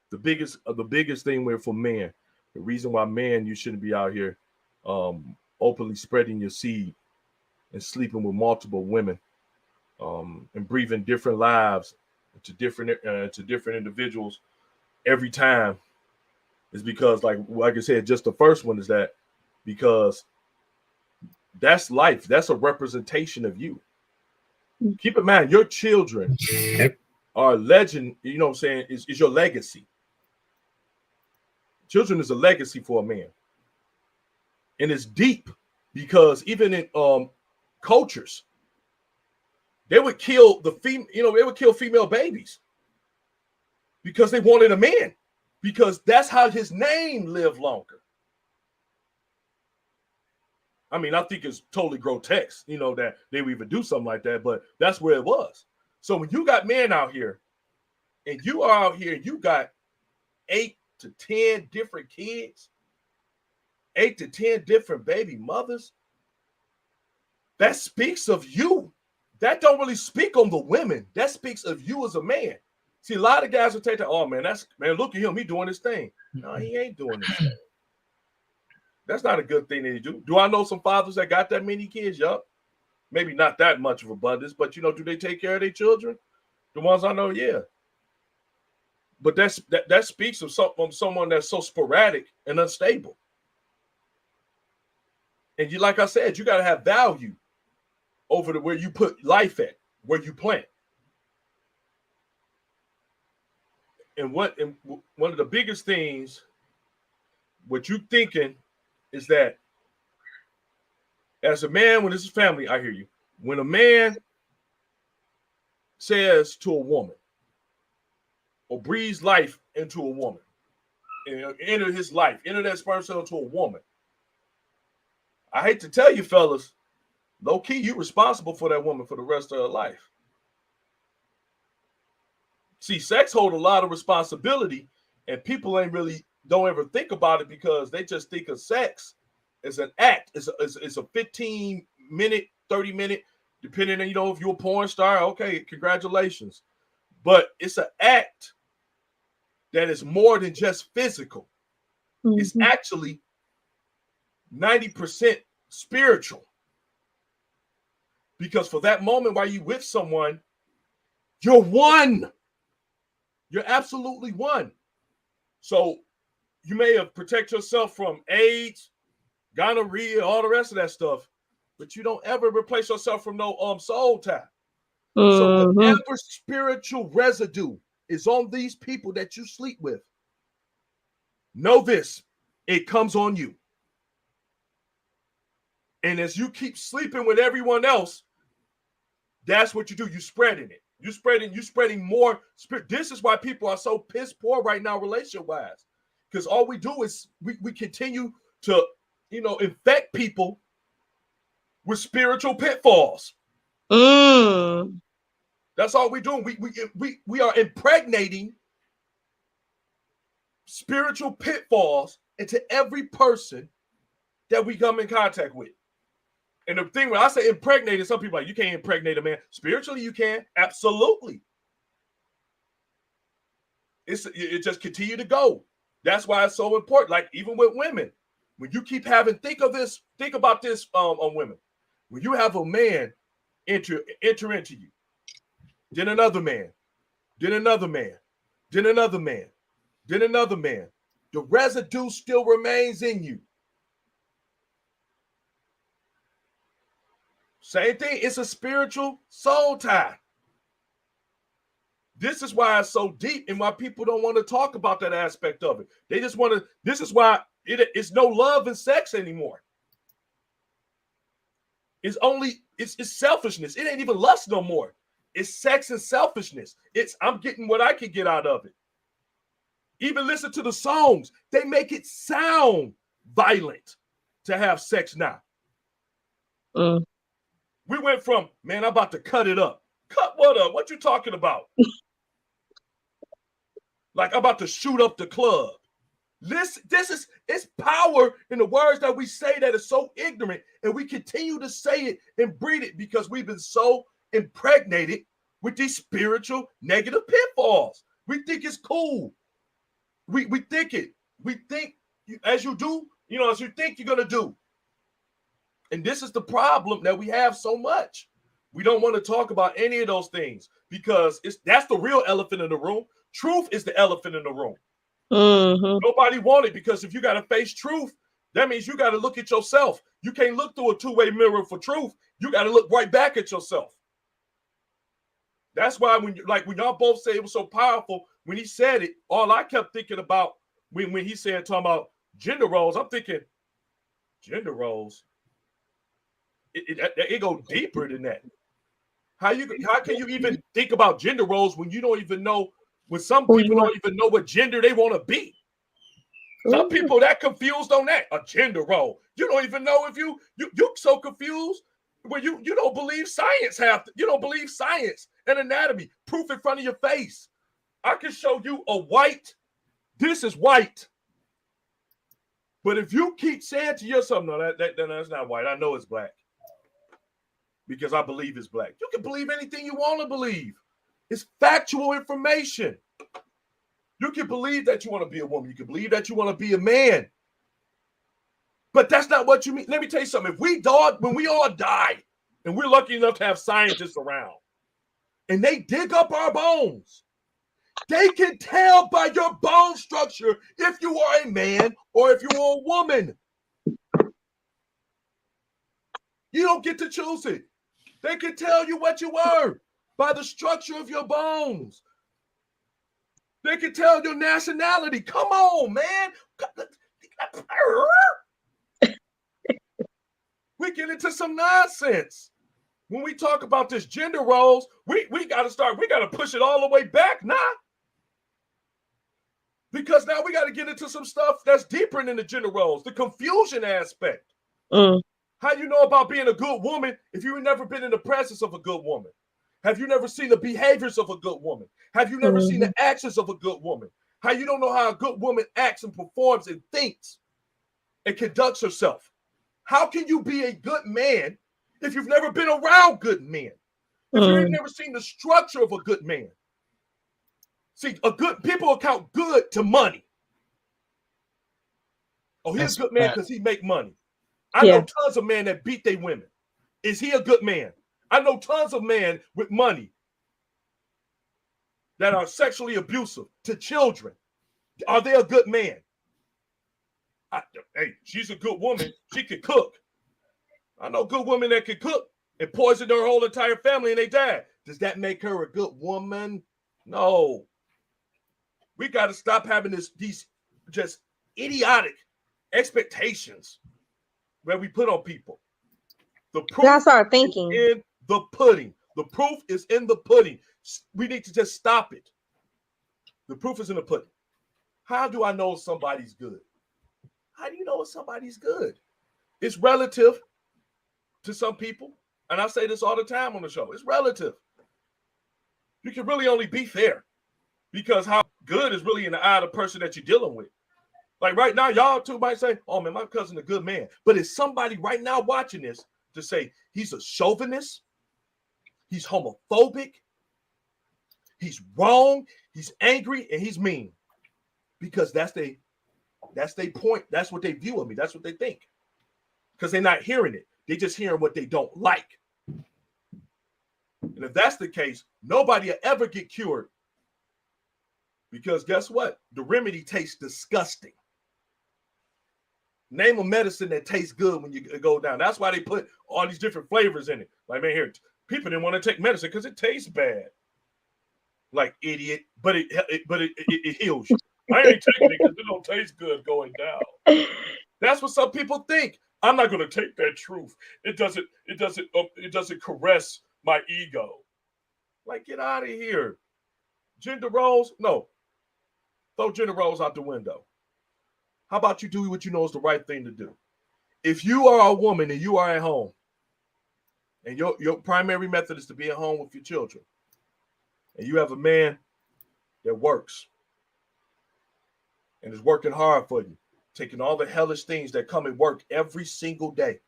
H: The biggest thing for men, the reason why you shouldn't be out here openly spreading your seed and sleeping with multiple women and breathing different lives to different individuals every time is because like I said, just the first one is that because that's life. That's a representation of you. Keep in mind, your children are a legend, you know what I'm saying, is your legacy. Children is a legacy for a man. And it's deep because even in cultures, they would kill female babies because they wanted a man, because that's how his name lived longer. I mean, I think it's totally grotesque, that they would even do something like that, but that's where it was. So when you got men out here and you are out here, you got 8 to 10 different kids, 8 to 10 different baby mothers, that speaks of you. That don't really speak on the women. That speaks of you as a man. See, a lot of guys will take that, oh man, look at him, he doing his thing. No, he ain't doing his thing. That's not a good thing that you do. Do I know some fathers that got that many kids? Yup. Maybe not that much of abundance, but do they take care of their children? The ones I know, yeah. But that speaks of someone that's so sporadic and unstable. And like I said, you got to have value over where you put life at, where you plant. And one of the biggest things, what you thinking is that as a man, when this is family, I hear you. When a man says to a woman or breathes life into a woman, and enter his life, enter that sperm cell into a woman, I hate to tell you, fellas, low key, you're responsible for that woman for the rest of her life. See, sex holds a lot of responsibility, and people don't ever think about it because they just think of sex as an act. It's a 15-minute, 30-minute, depending on, if you're a porn star, okay, congratulations. But it's an act that is more than just physical. Mm-hmm. It's actually 90% spiritual. Because for that moment while you're with someone, you're one. You're absolutely one. So you may have protected yourself from AIDS, gonorrhea, all the rest of that stuff, but you don't ever replace yourself from no soul tie. Mm-hmm. So whatever spiritual residue is on these people that you sleep with, know this, it comes on you. And as you keep sleeping with everyone else, that's what you do. You're spreading it. You're spreading more spirit. This is why people are so piss poor right now, relationship-wise. Because all we do is we continue to, infect people with spiritual pitfalls. Mm. That's all we're doing. We are impregnating spiritual pitfalls into every person that we come in contact with. And the thing when I say impregnated, some people are like, you can't impregnate a man. Spiritually, you can. Absolutely. it just continue to go. That's why it's so important. Like even with women, when you keep having, think about this on women. When you have a man enter into you, then another man, then another man, then another man, then another man, the residue still remains in you. Same thing. It's a spiritual soul tie. This is why it's so deep and why people don't want to talk about that aspect of it. They just want to, this is why it's no love and sex anymore. It's selfishness. It ain't even lust no more. It's sex and selfishness. I'm getting what I can get out of it. Even listen to the songs. They make it sound violent to have sex now. We went from, man, I'm about to cut it up. Cut what up? What you talking about? Like I'm about to shoot up the club. It's power in the words that we say that is so ignorant, and we continue to say it and breed it because we've been so impregnated with these spiritual negative pitfalls. We think it's cool. We think it. We think as you do, as you think you're gonna do. And this is the problem that we have so much. We don't want to talk about any of those things because that's the real elephant in the room. Truth is the elephant in the room. Mm-hmm. Nobody wants it because if you got to face truth, that means you got to look at yourself. You can't look through a two-way mirror for truth. You got to look right back at yourself. That's why when y'all both say it was so powerful, when he said it, all I kept thinking about when he said talking about gender roles, I'm thinking gender roles. It go deeper than that. How can you even think about gender roles when you don't even know, when some people don't even know what gender they want to be? Some people that confused on that, a gender role. You don't even know if you're so confused when you don't believe science you don't believe science and anatomy. Proof in front of your face. I can show you a white, this is white. But if you keep saying to yourself, no, that's not white. I know it's black. Because I believe it's black. You can believe anything you want to believe. It's factual information. You can believe that you want to be a woman. You can believe that you want to be a man. But that's not what you mean. Let me tell you something. When we all die, and we're lucky enough to have scientists around, and they dig up our bones, they can tell by your bone structure if you are a man or if you are a woman. You don't get to choose it. They can tell you what you were by the structure of your bones. They can tell your nationality. Come on, man. We get into some nonsense. When we talk about this gender roles, we got to push it all the way back now. Because now we got to get into some stuff that's deeper than the gender roles, the confusion aspect. How you know about being a good woman if you've never been in the presence of a good woman? Have you never seen the behaviors of a good woman? Have you never seen the actions of a good woman? How you don't know how a good woman acts and performs and thinks and conducts herself? How can you be a good man if you've never been around good men? If you've never seen the structure of a good man? See, people account good to money. Oh, he's a good man because he make money. I know tons of men that beat their women. Is he a good man? I know tons of men with money that are sexually abusive to children. Are they a good man? Hey, she's a good woman. She can cook. I know good women that can cook and poison their whole entire family and they die. Does that make her a good woman? No. We got to stop having these just idiotic expectations where we put on people. The proof is in the pudding. The proof is in the pudding. We need to just stop it. The proof is in the pudding. How do I know somebody's good? How do you know if somebody's good? It's relative to some people. And I say this all the time on the show. It's relative. You can really only be fair because how good is really in the eye of the person that you're dealing with. Like right now, y'all too might say, oh man, my cousin a good man. But is somebody right now watching this to say he's a chauvinist? He's homophobic? He's wrong, he's angry, and he's mean. Because that's their point. That's what they view of me. That's what they think. Because they're not hearing it. They're just hearing what they don't like. And if that's the case, nobody will ever get cured. Because guess what? The remedy tastes disgusting. Name a medicine that tastes good when you go down. That's why they put all these different flavors in it. Like, man, here, people didn't want to take medicine because it tastes bad. Like, idiot. But it heals you. I ain't taking it because it don't taste good going down. That's what some people think. I'm not going to take that truth. It doesn't caress my ego. Like, get out of here. Gender roles? No. Throw gender roles out the window. How about you do what you know is the right thing to do? If you are a woman and you are at home, and your primary method is to be at home with your children, and you have a man that works and is working hard for you, taking all the hellish things that come at work every single day.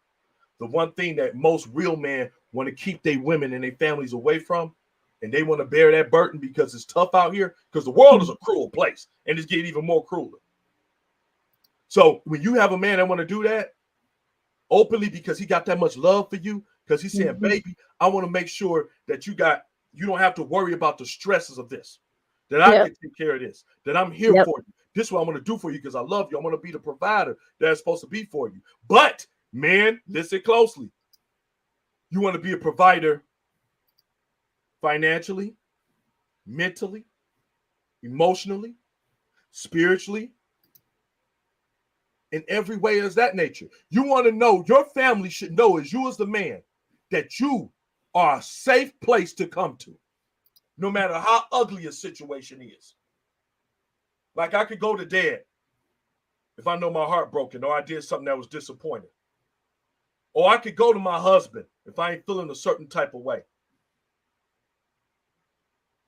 H: The one thing that most real men want to keep their women and their families away from, and they want to bear that burden because it's tough out here, because the world is a cruel place, and it's getting even more crueler. So when you have a man that want to do that openly because he got that much love for you, because he's saying, baby, I want to make sure that you don't have to worry about the stresses of this, that I can take care of this, that I'm here for you. This is what I want to do for you because I love you. I want to be the provider that's supposed to be for you. But, man, listen closely. You want to be a provider financially, mentally, emotionally, spiritually, in every way as that nature. You want to know, your family should know as you as the man that you are a safe place to come to, no matter how ugly a situation is. Like, I could go to dad if I know my heart broken or I did something that was disappointing. Or I could go to my husband if I ain't feeling a certain type of way.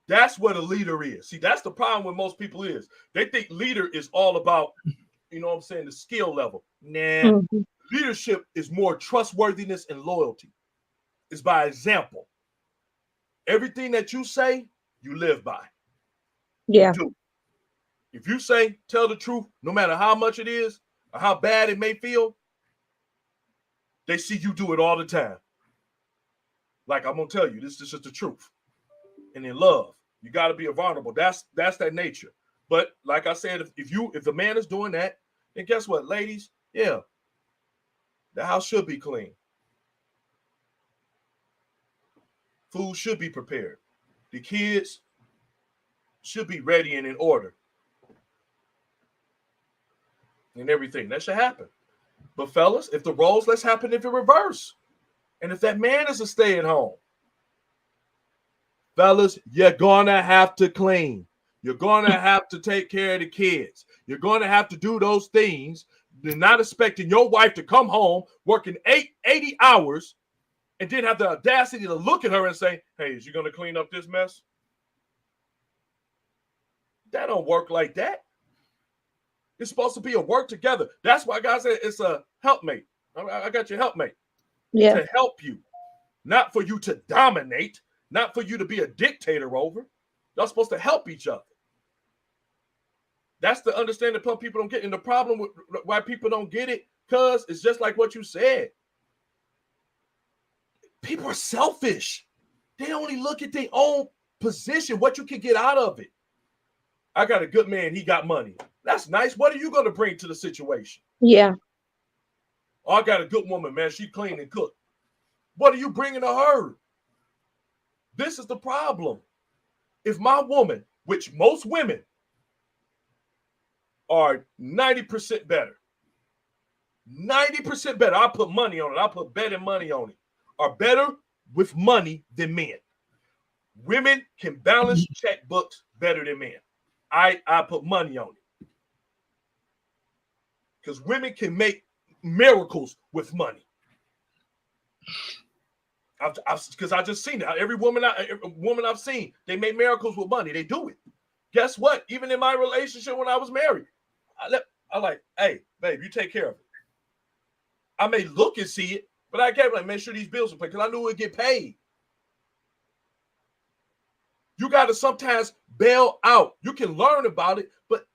H: That's what a leader is. See, that's the problem with most people is. They think leader is all about, you know what I'm saying, the skill level. Nah. Leadership is more trustworthiness and loyalty. It's by example. Everything that you say, you live by.
C: Yeah.
H: You do. If you say, tell the truth, no matter how much it is or how bad it may feel, they see you do it all the time. Like, I'm going to tell you, this is just the truth. And in love, you got to be vulnerable. That's that nature. But like I said, if the man is doing that, then guess what, ladies? Yeah, the house should be clean. Food should be prepared. The kids should be ready and in order. And everything. That should happen. But fellas, if the roles, let's happen if it reverse. And if that man is a stay-at-home, fellas, you're gonna have to clean. You're gonna have to take care of the kids. You're gonna have to do those things. You're not expecting your wife to come home working 80 hours and then have the audacity to look at her and say, hey, is you gonna clean up this mess? That don't work like that. It's supposed to be a work together. That's why God said it's a helpmate. I got your helpmate.
C: Yeah.
H: To help you, not for you to dominate, not for you to be a dictator over. Y'all supposed to help each other. That's the understanding that people don't get. And the problem with why people don't get it, cuz it's just like what you said. People are selfish. They only look at their own position, what you can get out of it. I got a good man, he got money. That's nice. What are you going to bring to the situation?
C: Yeah.
H: Oh, I got a good woman, man. She clean and cook. What are you bringing to her? This is the problem. If my woman, which most women are 90% better, 90% better, I'll put money on it. I'll put betting money on it, are better with money than men. Women can balance checkbooks better than men. I put money on it. Because women can make miracles with money. Because I just seen it. Every woman I've seen, they make miracles with money. They do it. Guess what? Even in my relationship when I was married, I like, hey, babe, you take care of it. I may look and see it, but I kept like, make sure these bills are paid because I knew it would get paid. You got to sometimes bail out. You can learn about it, but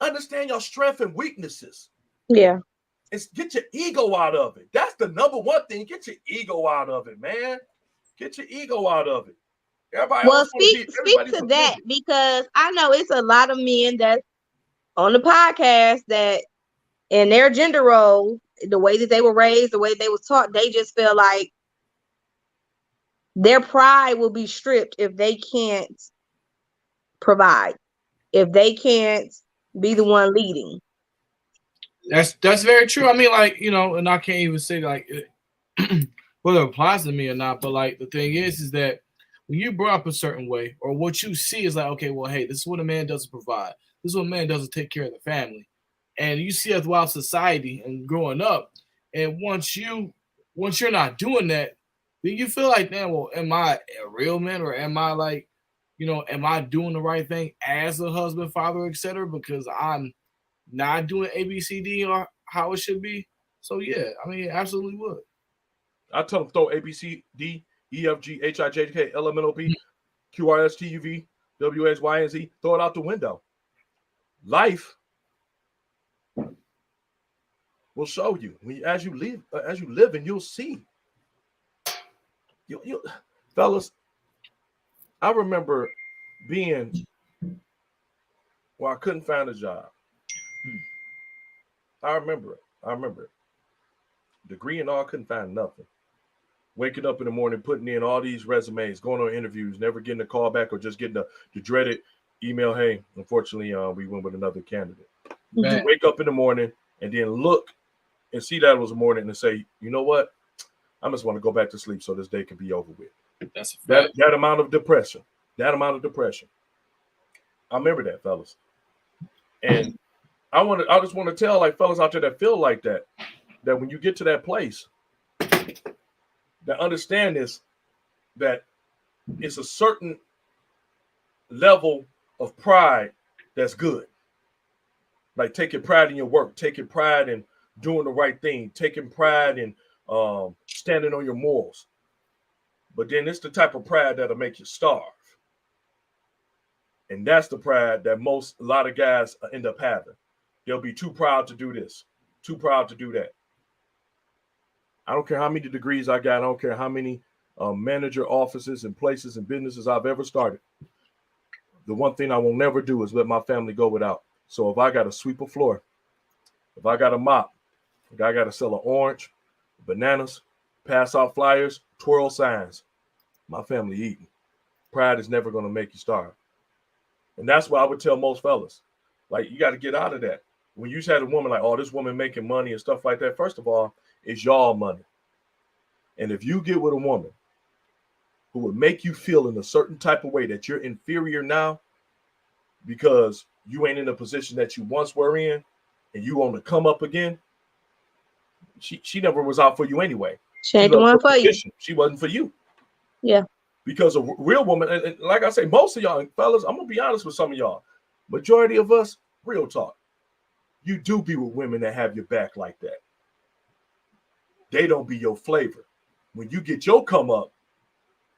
H: understand your strengths and weaknesses.
C: Yeah.
H: It's get your ego out of it. That's the number one thing. Get your ego out of it, man. Get your ego out of it. Everybody
C: Well,
H: else want
C: speak
H: everybody's
C: to
H: a
C: that,
H: midget.
C: because I know it's a lot of men that's on the podcast that in their gender role, the way that they were raised, the way they was taught, they just feel like their pride will be stripped if they can't provide, if they can't be the one leading.
B: That's very true. I mean, like, you know, and I can't even say like whether it applies to me or not, but like the thing is that when you grow up a certain way, or what you see is like, okay, well, hey, this is what a man doesn't provide. This is what a man doesn't take care of the family. And you see it throughout society and growing up. And once you're not doing that, then you feel like, man, well, am I a real man, or am I like, you know, am I doing the right thing as a husband, father, etc.? Because I'm not doing ABCD or how it should be. So yeah, I mean, it absolutely would.
H: I tell them throw ABCD, EFG, HIJK, LMNOP, QRS, TUV, WX, Y, and Z. Throw it out the window. Life will show you as you live, and you'll see. You fellas, I remember being where I couldn't find a job. I remember it. Degree and all, couldn't find nothing. Waking up in the morning, putting in all these resumes, going on interviews, never getting a call back, or just getting the dreaded email, hey, unfortunately, we went with another candidate.
B: Man.
H: Wake up in the morning and then look and see that it was a morning and say, you know what? I just want to go back to sleep so this day can be over with.
B: That's a
H: fact. That amount of depression. I remember that, fellas. And I just want to tell like fellas out there that feel like that when you get to that place, that understand this, that it's a certain level of pride that's good. Like taking pride in your work, taking pride in doing the right thing, taking pride in standing on your morals. But then it's the type of pride that'll make you starve. And that's the pride that a lot of guys end up having. They'll be too proud to do this, too proud to do that. I don't care how many degrees I got. I don't care how many manager offices and places and businesses I've ever started. The one thing I will never do is let my family go without. So if I got to sweep a floor, if I got to mop, if I got to sell an orange, bananas, pass out flyers, twirl signs, my family eating. Pride is never going to make you starve. And that's why I would tell most fellas, like, you got to get out of that. When you had a woman like, oh, this woman making money and stuff like that, first of all, it's y'all money. And if you get with a woman who would make you feel in a certain type of way that you're inferior now because you ain't in the position that you once were in and you want to come up again, she never was out for you anyway.
C: She ain't the one for you.
H: She wasn't for you.
C: Yeah.
H: Because a real woman, and like I say, most of y'all fellas, I'm going to be honest with some of y'all, majority of us, real talk, you do be with women that have your back like that. They don't be your flavor. When you get your come up,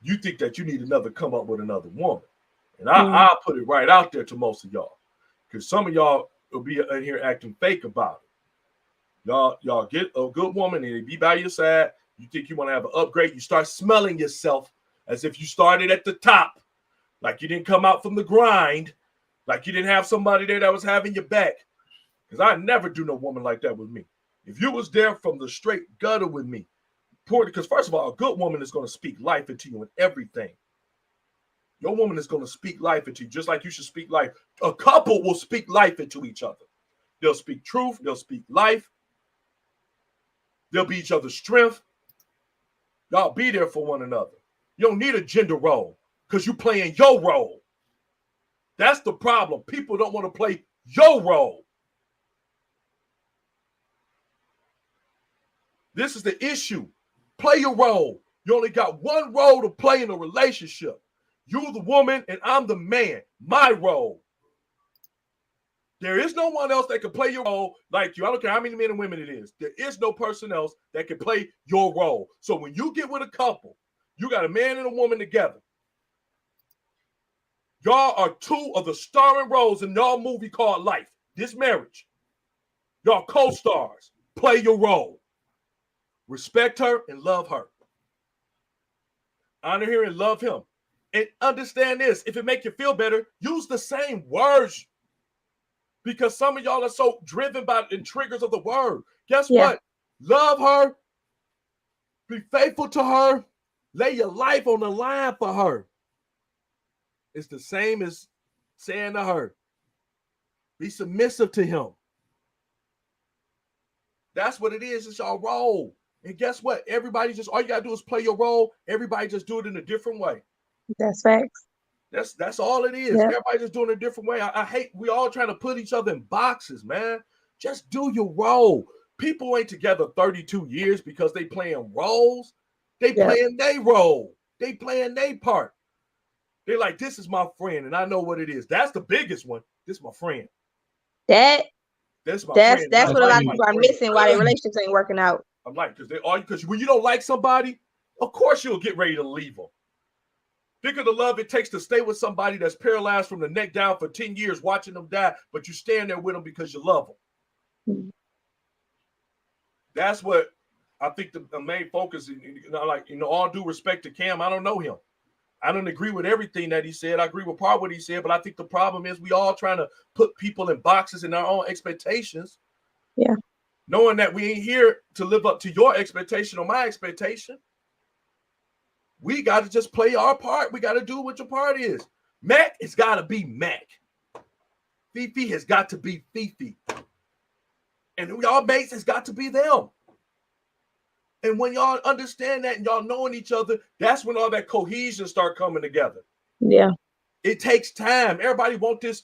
H: you think that you need another come up with another woman. And I'll put it right out there to most of y'all. Because some of y'all will be in here acting fake about it. Y'all get a good woman and they be by your side. You think you want to have an upgrade. You start smelling yourself as if you started at the top. Like you didn't come out from the grind. Like you didn't have somebody there that was having your back. Because I never do no woman like that with me. If you was there from the straight gutter with me, because first of all, a good woman is going to speak life into you in everything. Your woman is going to speak life into you, just like you should speak life. A couple will speak life into each other. They'll speak truth. They'll speak life. They'll be each other's strength. Y'all be there for one another. You don't need a gender role because you're playing your role. That's the problem. People don't want to play your role. This is the issue. Play your role. You only got one role to play in a relationship. You're the woman and I'm the man. My role. There is no one else that can play your role like you. I don't care how many men and women it is. There is no person else that can play your role. So when you get with a couple, you got a man and a woman together. Y'all are two of the starring roles in y'all movie called Life. This marriage. Y'all co-stars. Play your role. Respect her and love her. Honor her and love him. And understand this. If it make you feel better, use the same words. Because some of y'all are so driven by the triggers of the word. Guess what? Love her. Be faithful to her. Lay your life on the line for her. It's the same as saying to her, be submissive to him. That's what it is. It's your role. And guess what? Everybody just, all you got to do is play your role. Everybody just do it in a different way.
C: That's facts.
H: That's all it is. Yep. Everybody just doing it a different way. I hate, we all trying to put each other in boxes, man. Just do your role. People ain't together 32 years because they playing roles. They playing their role. They playing their part. They're like, this is my friend, and I know what it is. That's the biggest one. This is my friend.
C: That's
H: my friend.
C: That's what a lot of people are missing why their relationships ain't working out.
H: I'm like, because when you don't like somebody, of course you'll get ready to leave them. Think of the love it takes to stay with somebody that's paralyzed from the neck down for 10 years, watching them die, but you stand there with them because you love them. Mm-hmm. That's what I think the main focus is. All due respect to Cam, I don't know him. I don't agree with everything that he said. I agree with part of what he said, but I think the problem is we all trying to put people in boxes in our own expectations.
C: Yeah.
H: Knowing that we ain't here to live up to your expectation or my expectation. We got to just play our part. We got to do what your part is. Mac has got to be Mac. Fifi has got to be Fifi. And y'all mates has got to be them. And when y'all understand that and y'all knowing each other, that's when all that cohesion start coming together.
C: Yeah.
H: It takes time. Everybody want this.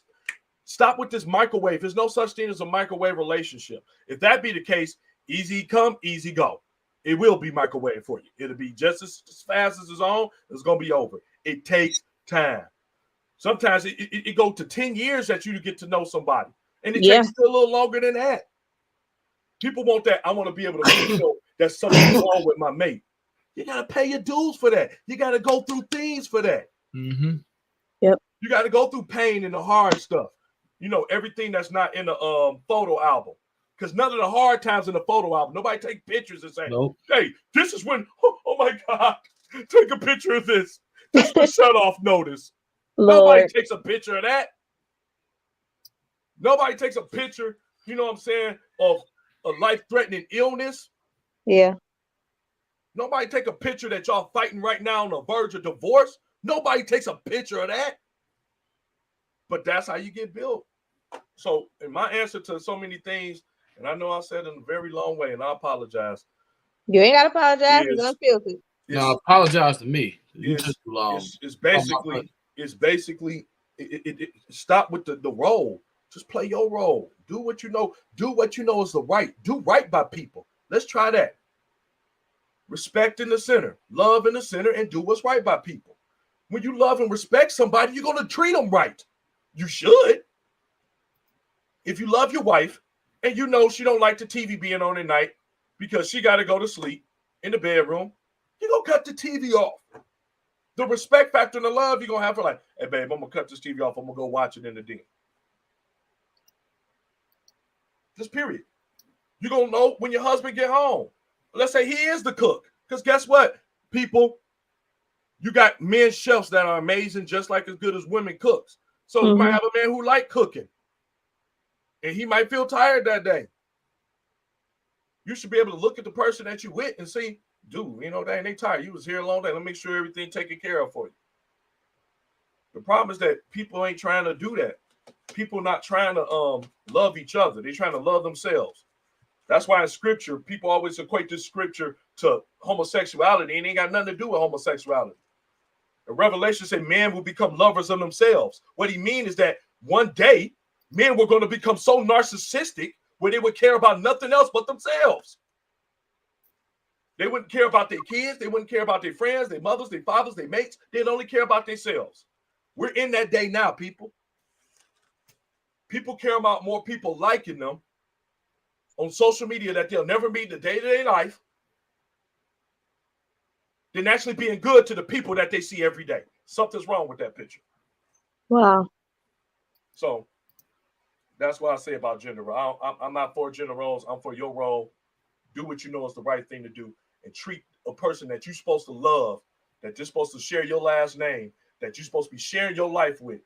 H: Stop with this microwave. There's no such thing as a microwave relationship. If that be the case, easy come, easy go. It will be microwave for you. It'll be just as fast as it's on. It's going to be over. It takes time. Sometimes it goes to 10 years that you get to know somebody. And it takes still a little longer than that. People want that. I want to be able to feel that something's wrong with my mate. You got to pay your dues for that. You got to go through things for that.
B: Mm-hmm.
C: Yep.
H: You got to go through pain and the hard stuff. You know, everything that's not in the photo album. Because none of the hard times in the photo album, nobody take pictures and say, hey, this is when, oh my God, take a picture of this. This is the shut-off notice.
C: Lord.
H: Nobody takes a picture of that. Nobody takes a picture, you know what I'm saying, of a life-threatening illness.
C: Yeah.
H: Nobody take a picture that y'all fighting right now on the verge of divorce. Nobody takes a picture of that. But that's how you get built. So, in my answer to so many things, and I know I said in a very long way, and I apologize.
C: You ain't got to apologize. It's unfiltered.
B: No, apologize to me. You took too long.
H: It's basically, stop with the role. Just play your role. Do what you know. Do what you know is the right. Do right by people. Let's try that. Respect in the center. Love in the center, and do what's right by people. When you love and respect somebody, you're going to treat them right. You should. If you love your wife and you know she don't like the TV being on at night because she got to go to sleep in the bedroom, you're going to cut the TV off. The respect factor and the love you're going to have for like, hey, babe, I'm going to cut this TV off. I'm going to go watch it in the den. Just period. You're going to know when your husband get home. Let's say he is the cook. Because guess what, people? You got men's chefs that are amazing, just like as good as women cooks. So you might have a man who like cooking. And he might feel tired that day. You should be able to look at the person that you with and see, dude, you know, they tired. You was here a long day. Let me make sure everything taken care of for you. The problem is that people ain't trying to do that. People not trying to love each other. They're trying to love themselves. That's why in scripture, people always equate this scripture to homosexuality, and it ain't got nothing to do with homosexuality. The Revelation said men will become lovers of themselves. What he means is that one day, men were going to become so narcissistic where they would care about nothing else but themselves. They wouldn't care about their kids. They wouldn't care about their friends, their mothers, their fathers, their mates. They'd only care about themselves. We're in that day now, people. People care about more people liking them on social media that they'll never meet in the day-to-day life than actually being good to the people that they see every day. Something's wrong with that picture.
C: Wow.
H: So that's what I say about gender role. I'm not for gender roles. I'm for your role. Do what you know is the right thing to do, and treat a person that you're supposed to love, that you're supposed to share your last name, that you're supposed to be sharing your life with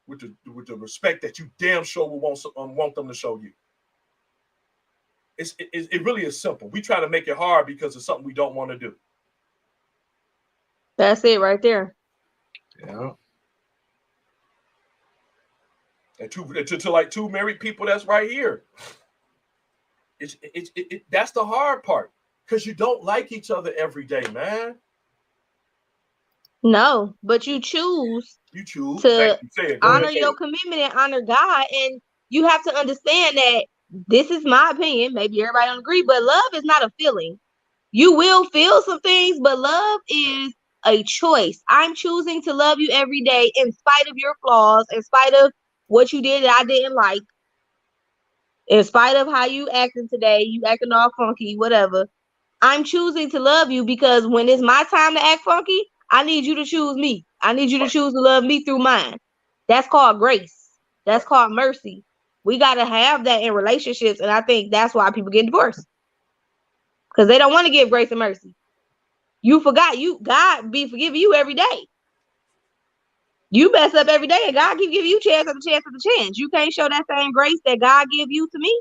H: the respect that you damn sure will want them to show you. It really is simple. We try to make it hard because it's something we don't want to do.
C: That's it right there.
B: Yeah.
H: And to like two married people that's right here. That's the hard part, because you don't like each other every day, man.
C: No, but you choose
H: to
C: honor your commitment and honor God. And you have to understand that this is my opinion. Maybe everybody don't agree, but love is not a feeling. You will feel some things, but love is a choice. I'm choosing to love you every day in spite of your flaws, in spite of what you did that I didn't like, in spite of how you acting today, you acting all funky, whatever. I'm choosing to love you because when it's my time to act funky, I need you to choose me. I need you to choose to love me through mine. That's called grace. That's called mercy. We got to have that in relationships. And I think that's why people get divorced. Because they don't want to give grace and mercy. You forgot God be forgiving you every day. You mess up every day and God keep giving you chance after chance after chance. You can't show that same grace that God give you to me.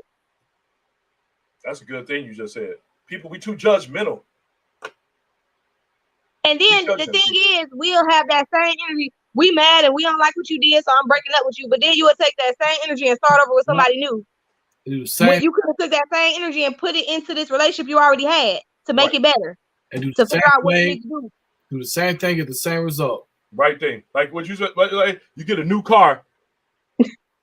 H: That's a good thing you just said. People, we too judgmental.
C: And then the thing is, we'll have that same energy. We mad and we don't like what you did, so I'm breaking up with you. But then you will take that same energy and start over with somebody new. When you could have took that same energy and put it into this relationship you already had to make it better.
B: And do
C: to figure out what you need to do.
B: Do the same thing, get the same result.
H: Right thing. Like what you said, like you get a new car,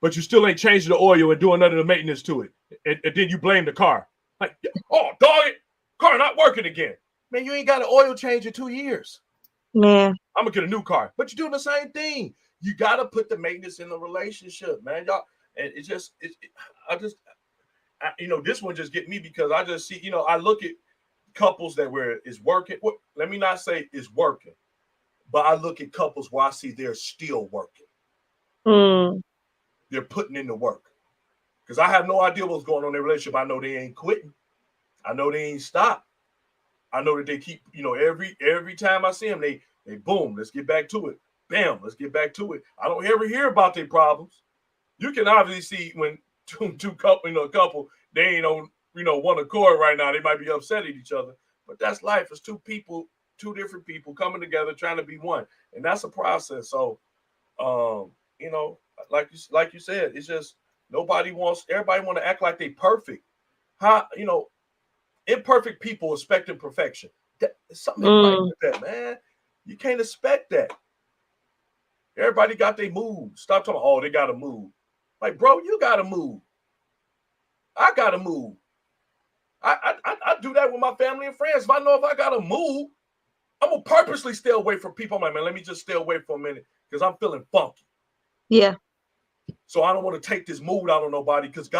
H: but you still ain't changing the oil and doing none of the maintenance to it. And then you blame the car. Like, oh, dog it, car not working again. Man, you ain't got an oil change in 2 years.
C: Man.
H: I'm gonna get a new car. But you're doing the same thing. You gotta put the maintenance in the relationship, man. Y'all, and this one just get me because I just see, I look at couples that where it's working. Well, let me not say it's working, but I look at couples where I see they're still working. They're putting in the work. Because I have no idea what's going on in their relationship. I know they ain't quitting. I know they ain't stopped. I know that they keep, every time I see them, they boom, let's get back to it. Bam, let's get back to it. I don't ever hear about their problems. You can obviously see when two couple, they ain't on, one accord right now. They might be upset at each other, but that's life. It's two different people coming together, trying to be one, and that's a process. So, like you said, it's just everybody want to act like they perfect. How, imperfect people expecting perfection. Something right with that, man. You can't expect that. Everybody got their move. Stop talking, oh, they got to move. Like, bro, you got to move. I got to move. I do that with my family and friends. If I know if I got to move, I'm going to purposely stay away from people. I'm like, man, let me just stay away for a minute because I'm feeling funky.
C: Yeah.
H: So I don't want to take this mood out on nobody because,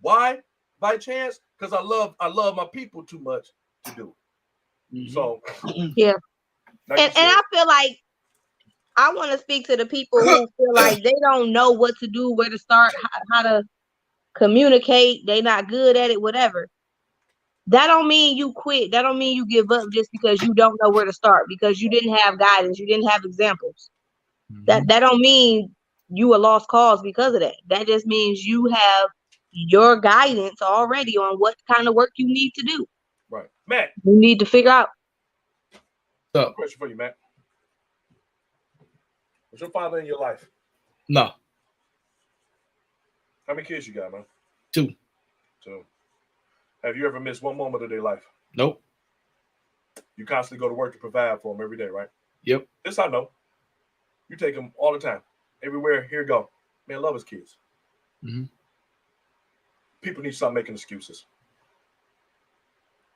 H: why? By chance? Because I love my people too much to do it. Mm-hmm. So,
C: yeah. And I feel like I want to speak to the people who feel like they don't know what to do, where to start, how to communicate. They're not good at it, whatever. That don't mean you quit. That don't mean you give up just because you don't know where to start, because you didn't have guidance. You didn't have examples. Mm-hmm. That don't mean you a lost cause because of that. That just means you have your guidance already on what kind of work you need to do.
H: Right. Matt.
C: You need to figure out.
H: So, question for you, Matt. Was your father in your life?
B: No.
H: How many kids you got, man?
B: 2.
H: Have you ever missed one moment of their life?
B: Nope.
H: You constantly go to work to provide for them every day, right?
B: Yep.
H: This I know. You take them all the time. Everywhere, here you go. Man, love his kids. Mm-hmm. People need to stop making excuses.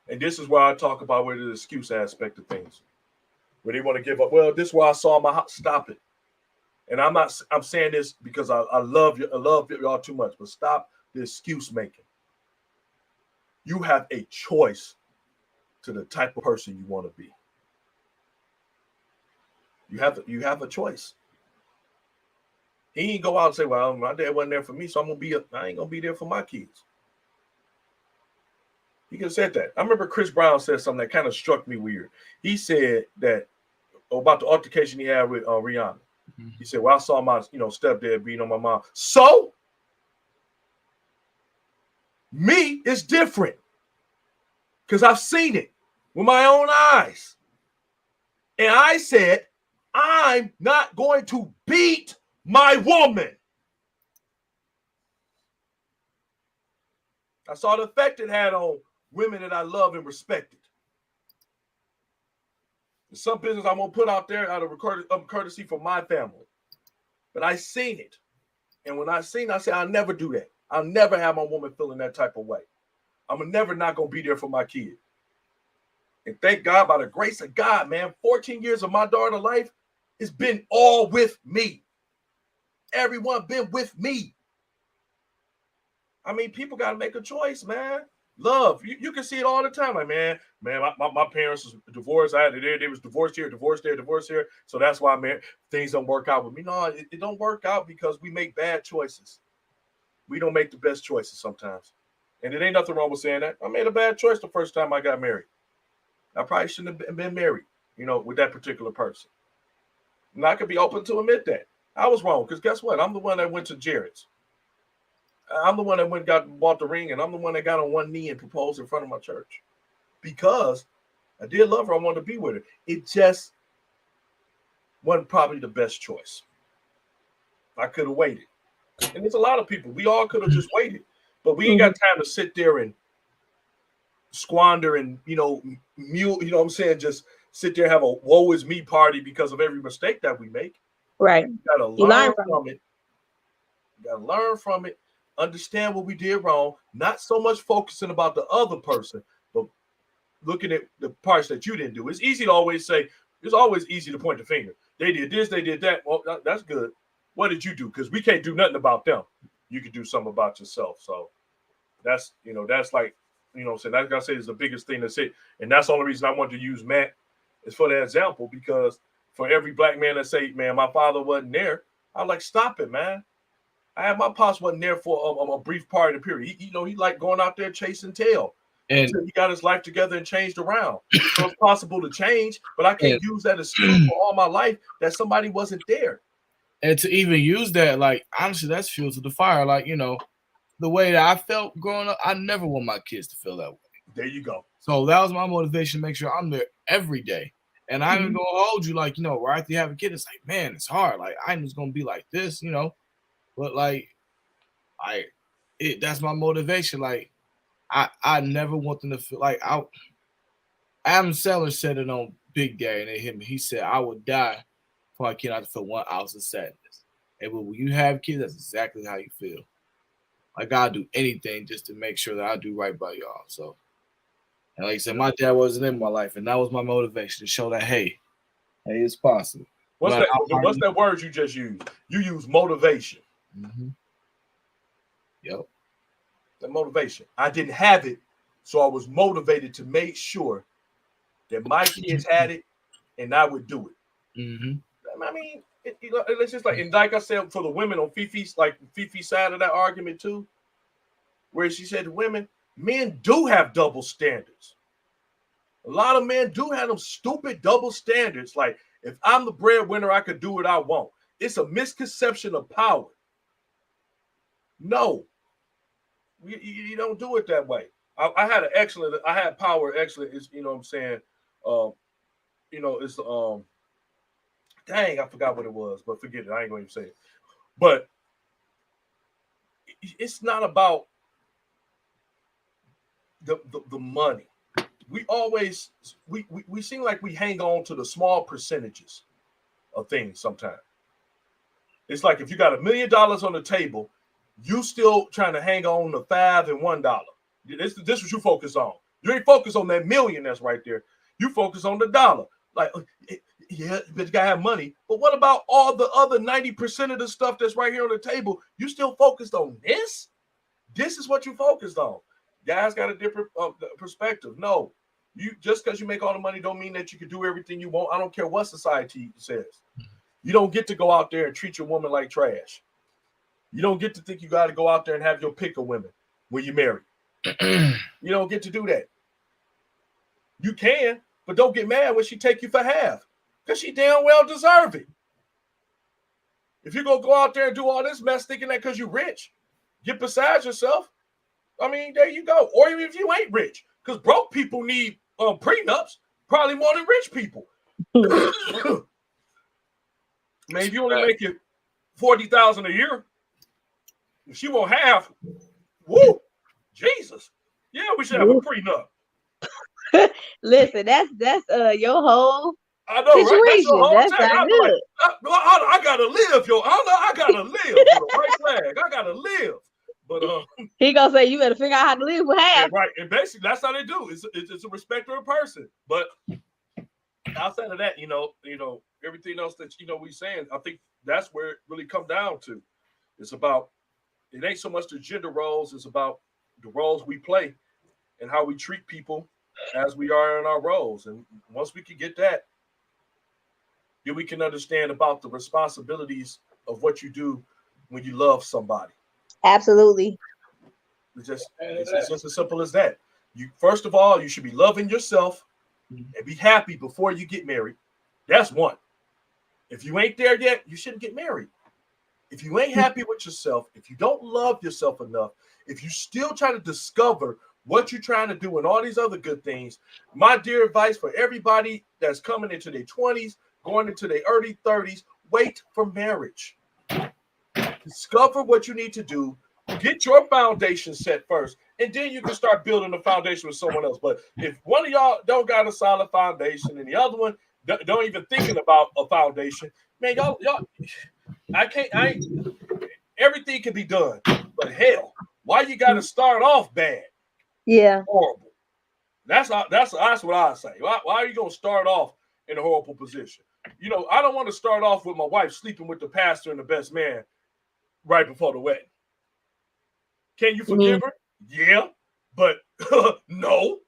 H: And this is where I talk about where the excuse aspect of things. Where they want to give up. Well, this is where I saw my house. Stop it. And I'm saying this because I love you. I love y'all too much. But stop the excuse making. You have a choice to the type of person you want to be. You have a choice. He ain't go out and say, well, my dad wasn't there for me, so I ain't gonna be there for my kids. He could have said that. I remember Chris Brown said something that kind of struck me weird. He said that about the altercation he had with Rihanna. Mm-hmm. He said, well, I saw my stepdad beating on my mom. So me is different because I've seen it with my own eyes. And I said, I'm not going to beat my woman. I saw the effect it had on women that I love and respected. There's some business I'm going to put out there out of courtesy for my family. But I seen it. And when I seen it, I said, I'll never do that. I'll never have my woman feeling that type of way. I'm never not going to be there for my kid. And thank God, by the grace of God, man, 14 years of my daughter's life, it's been all with me. Everyone been with me. I mean, people got to make a choice, man. Love, you can see it all the time. Like, man, my parents was divorced. They was divorced here, divorced there, divorced here. So that's why, man, things don't work out with me. No, it don't work out because we make bad choices. We don't make the best choices sometimes. And it ain't nothing wrong with saying that. I made a bad choice the first time I got married. I probably shouldn't have been married, with that particular person. And I could be open to admit that. I was wrong because guess what? I'm the one that went to Jared's. I'm the one that bought the ring, and I'm the one that got on one knee and proposed in front of my church because I did love her. I wanted to be with her. It just wasn't probably the best choice. I could have waited. And there's a lot of people. We all could have just waited, but we ain't got time to sit there and squander and, just sit there and have a woe is me party because of every mistake that we make.
C: Right.
H: You got to learn from it. You got to learn from it. Understand what we did wrong, not so much focusing about the other person, but looking at the parts that you didn't do. It's easy to always say, it's always easy to point the finger. They did this, they did that. Well, that's good. What did you do? Because we can't do nothing about them. You can do something about yourself. So that's, that's like, so that's got to say is the biggest thing that's it. And that's the only reason I wanted to use Matt is for that example, because for every black man that say, man, my father wasn't there, I'm like, stop it, man. I had my pops wasn't there for a brief part of the period. He like going out there chasing tail until he got his life together and changed around. So it's possible to change, but I can't use that excuse for all my life that somebody wasn't there.
B: And to even use that, like, honestly, that's fuel to the fire. Like, the way that I felt growing up, I never want my kids to feel that way.
H: There you go.
B: So that was my motivation to make sure I'm there every day. And I'm going to hold you, like, right after you have a kid, it's like, man, it's hard. Like, I'm just going to be like this, But like, that's my motivation. Like, I never want them to feel like Adam Sandler said it on Big Day, and it hit me. He said, "I would die for my kid not to feel 1 ounce of sadness." And when you have kids, that's exactly how you feel. Like, I'll do anything just to make sure that I do right by y'all. So, and like I said, my dad wasn't in my life, and that was my motivation to show that hey, it's possible.
H: What's that word you just used? You use motivation.
B: Mm-hmm. Yep.
H: The motivation. I didn't have it, so I was motivated to make sure that my kids had it, and I would do it.
B: Mm-hmm.
H: I mean, it's just like, and like I said, for the women on Fifi's side of that argument too, where she said, women, men do have double standards. A lot of men do have them stupid double standards. Like, if I'm the breadwinner, I could do what I want. It's a misconception of power. No, you don't do it that way. I had power excellent. It's, what I'm saying? It's dang, I forgot what it was, but forget it. I ain't going to say it. But it's not about the money. We always we seem like we hang on to the small percentages of things sometimes. It's like if you got $1 million on the table, you still trying to hang on to $5 and $1. This is what you focus on. You ain't focus on that million that's right there. You focus on the dollar. Like, yeah, but you gotta have money. But what about all the other 90% of the stuff that's right here on the table? You still focused on this? This is what you focused on. Guys got a different perspective. No, you just because you make all the money don't mean that you can do everything you want. I don't care what society says. You don't get to go out there and treat your woman like trash. You don't get to think you got to go out there and have your pick of women when you're married. You don't get to do that. You can, but don't get mad when she take you for half, because she damn well deserve it. If you're going to go out there and do all this mess thinking that because you're rich, get beside yourself. I mean, there you go. Or even if you ain't rich, because broke people need prenups probably more than rich people. Man, if you only make it $40,000 a year, if she won't have, woo, Jesus. Yeah, we should have a prenup.
C: Listen, that's your whole
H: I know,
C: situation.
H: Right? That's your whole
C: That's
H: tag.
C: not
H: Like,
C: good.
H: I gotta live, yo. I gotta live. With a white flag. I gotta live. But
C: he gonna say you better figure out how to live with half.
H: Right, and basically that's how they do. It's a respect of a person. But outside of that, you know, everything else that we saying, I think that's where it really come down to. It's about, it ain't so much the gender roles, it's about the roles we play and how we treat people as we are in our roles. And once we can get that, then we can understand about the responsibilities of what you do when you love somebody.
C: Absolutely.
H: It's just as simple as that. You, first of all, you should be loving yourself and be happy before you get married. That's one. If you ain't there yet, you shouldn't get married. If you ain't happy with yourself, if you don't love yourself enough, if you still try to discover what you're trying to do and all these other good things, my dear advice for everybody that's coming into their 20s, going into their early 30s, wait for marriage. Discover what you need to do. Get your foundation set first, and then you can start building the foundation with someone else. But if one of y'all don't got a solid foundation and the other one don't even thinking about a foundation, man, y'all, everything can be done. But hell, why you got to start off bad?
C: Yeah.
H: Horrible. That's what I say. Why are you going to start off in a horrible position? You know, I don't want to start off with my wife sleeping with the pastor and the best man right before the wedding. Can you forgive her? Yeah, but no.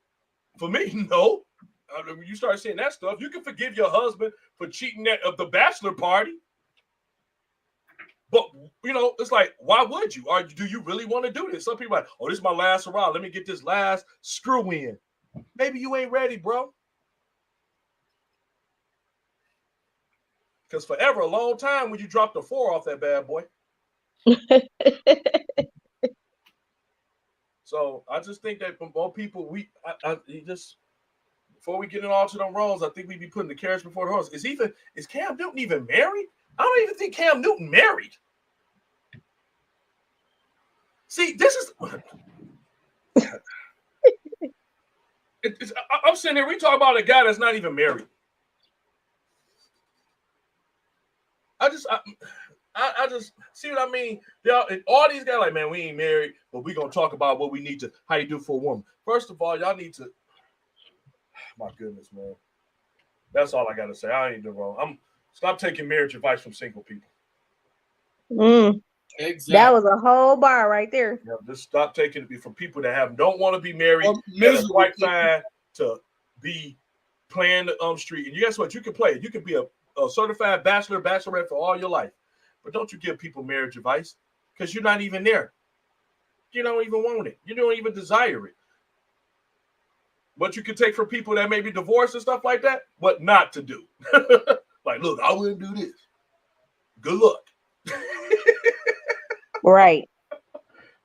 H: For me, no. When you start saying that stuff, you can forgive your husband for cheating at the bachelor party. But, you know, it's like, why would you? Or do you really want to do this? Some people are like, oh, this is my last hurrah. Let me get this last screw in. Maybe you ain't ready, bro. Because forever, a long time when you drop the 4 off that bad boy. So I just think that for more people, before we get in all to them roles, I think we be putting the carriage before the horse. Is Cam Newton even married? I don't even think Cam Newton married. See, this is. I'm sitting here. We talk about a guy that's not even married. I just see what I mean. All these guys like, man, we ain't married, but we gonna talk about what we need to, how you do for a woman. First of all, y'all need to. My goodness, man. That's all I gotta say. I ain't doing wrong. Stop taking marriage advice from single people.
B: Exactly.
C: That was a whole bar right there.
H: Yeah, just stop taking it from people that don't want to be married, that are quite fine to be playing the street. And guess what? You can play. You can be a certified bachelor, bachelorette for all your life. But don't you give people marriage advice, because you're not even there. You don't even want it. You don't even desire it. What you can take from people that may be divorced and stuff like that, what not to do. Like, look, I wouldn't do this. Good luck.
C: Right.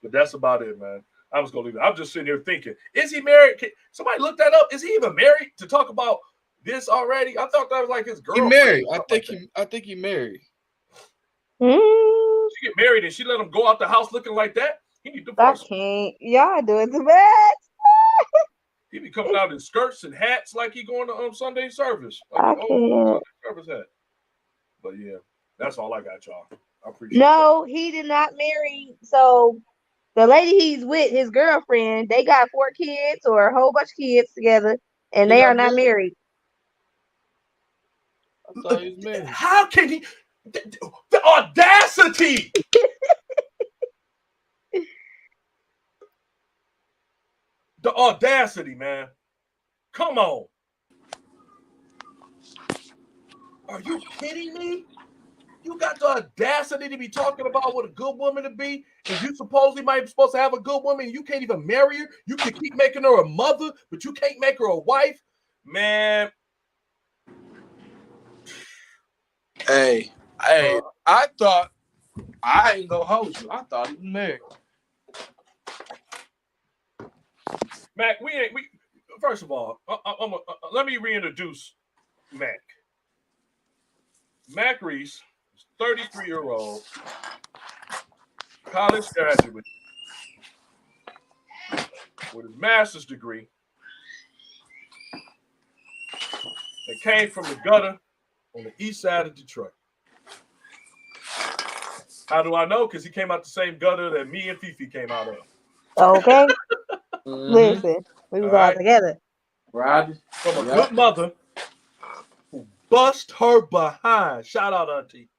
H: But that's about it, man. I was gonna leave it. I'm just sitting here thinking, is he married? Somebody look that up. Is he even married to talk about this already? I thought that was like his girlfriend.
B: He married. I think he married.
H: She get married and she let him go out the house looking like that. He need divorce.
C: I can't. Y'all doing too much.
H: He be coming out in skirts and hats like he going to Sunday service. Like
C: I can't.
H: Service hat. But yeah, that's all I got, y'all. I appreciate
C: No, he did not marry. So the lady he's with, his girlfriend, they got 4 kids or a whole bunch of kids together, and they are not married.
B: I thought he was married.
H: How can he? The audacity! The audacity, man. Come on. Are you kidding me? You got the audacity to be talking about what a good woman to be, and you supposedly might be supposed to have a good woman, and you can't even marry her. You can keep making her a mother, but you can't make her a wife. Man.
B: Hey, I thought, I ain't gonna hold you. I thought he was married.
H: Mac, first of all, let me reintroduce Mac. Mac Reese, 33-year-old, college graduate with his master's degree that came from the gutter on the east side of Detroit. How do I know? Because he came out the same gutter that me and Fifi came out of.
C: Okay. Listen, we was all together.
B: Right.
H: From a good mother who bust her behind. Shout out, Auntie.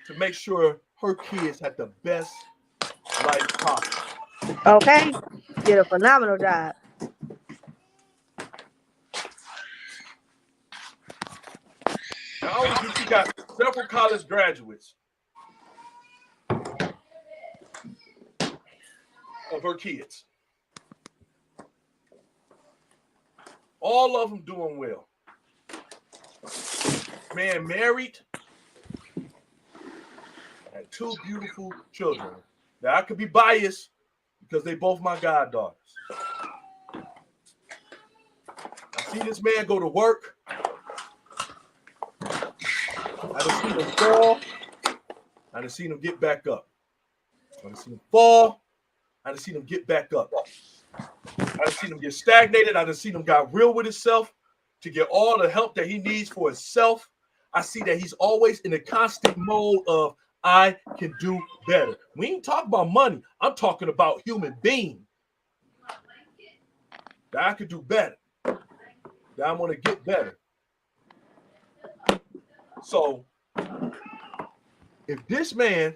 H: To make sure her kids had the best life possible.
C: Okay. Did a phenomenal job.
H: Not only do she got several college graduates of her kids, all of them doing well. Man married, had 2 beautiful children. Now I could be biased because they both my goddaughters. I see this man go to work. I done seen him fall. I done seen him get back up. I done seen him fall. I done seen him get back up. I done seen him get stagnated. I done seen him got real with himself to get all the help that he needs for himself. I see that he's always in a constant mode of, I can do better. We ain't talking about money. I'm talking about human being. That I could do better. That I'm going to get better. So, if this man,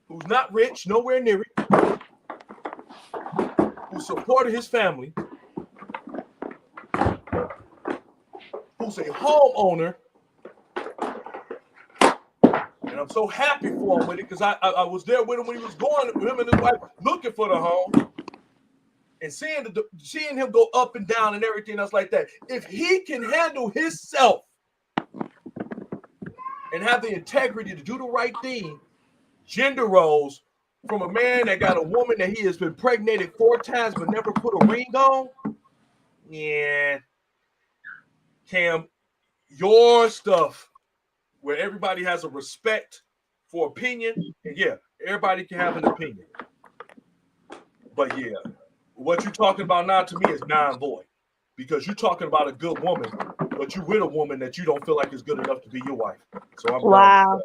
H: who's not rich, nowhere near it, who supported his family, who's a homeowner, and I'm so happy for him with it because I was there with him when he was going, with him and his wife looking for the home, and seeing him go up and down and everything else like that. If he can handle himself and have the integrity to do the right thing, gender roles from a man that got a woman that he has been impregnated 4 times but never put a ring on, yeah, Cam, your stuff where everybody has a respect for opinion, and yeah, everybody can have an opinion. But yeah, what you're talking about now to me is non-void because you're talking about a good woman, but you're with a woman that you don't feel like is good enough to be your wife. So I'm
C: wow.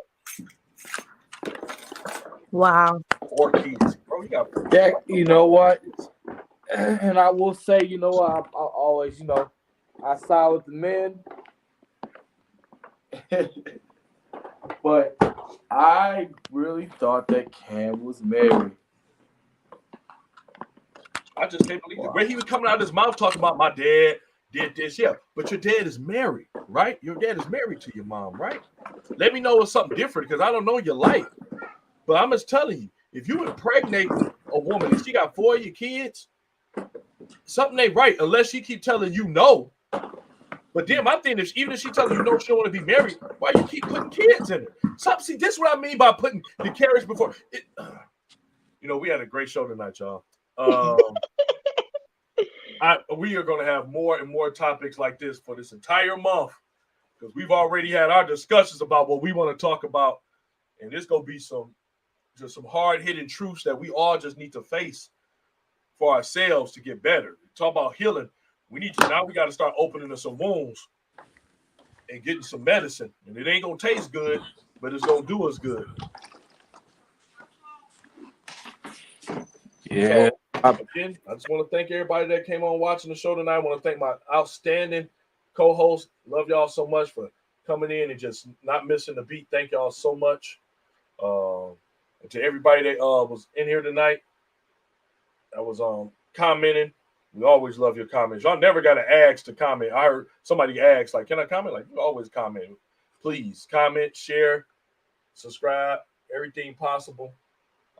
C: Wow.
H: Or kids. Bro,
B: you know what? And I will say, you know, I always, you know, I side with the men. But I really thought that Cam was married.
H: I just can't believe it. Where he was coming out of his mouth talking about my dad did this. Yeah, but your dad is married, right? Your dad is married to your mom, right? Let me know it's something different because I don't know your life. But I'm just telling you, if you impregnate a woman and she got 4 of your kids, something ain't right unless she keep telling you no. But then my thing is, even if she tells you no, she don't want to be married, why you keep putting kids in her? See, this is what I mean by putting the carriage before it. You know, we had a great show tonight, y'all. We are going to have more and more topics like this for this entire month because we've already had our discussions about what we want to talk about, and there's going to be some hard-hitting truths that we all just need to face for ourselves to get better. Talk about healing. We got to start opening up some wounds and getting some medicine. And it ain't going to taste good, but it's going to do us good.
B: Yeah.
H: So, again, I just want to thank everybody that came on watching the show tonight. I want to thank my outstanding co-host. Love y'all so much for coming in and just not missing the beat. Thank y'all so much. And to everybody that was in here tonight, that was commenting, We always love your comments. Y'all never got to ask to comment. I heard somebody ask, like, can I comment? Like, you always comment. Please comment, share, subscribe, everything possible.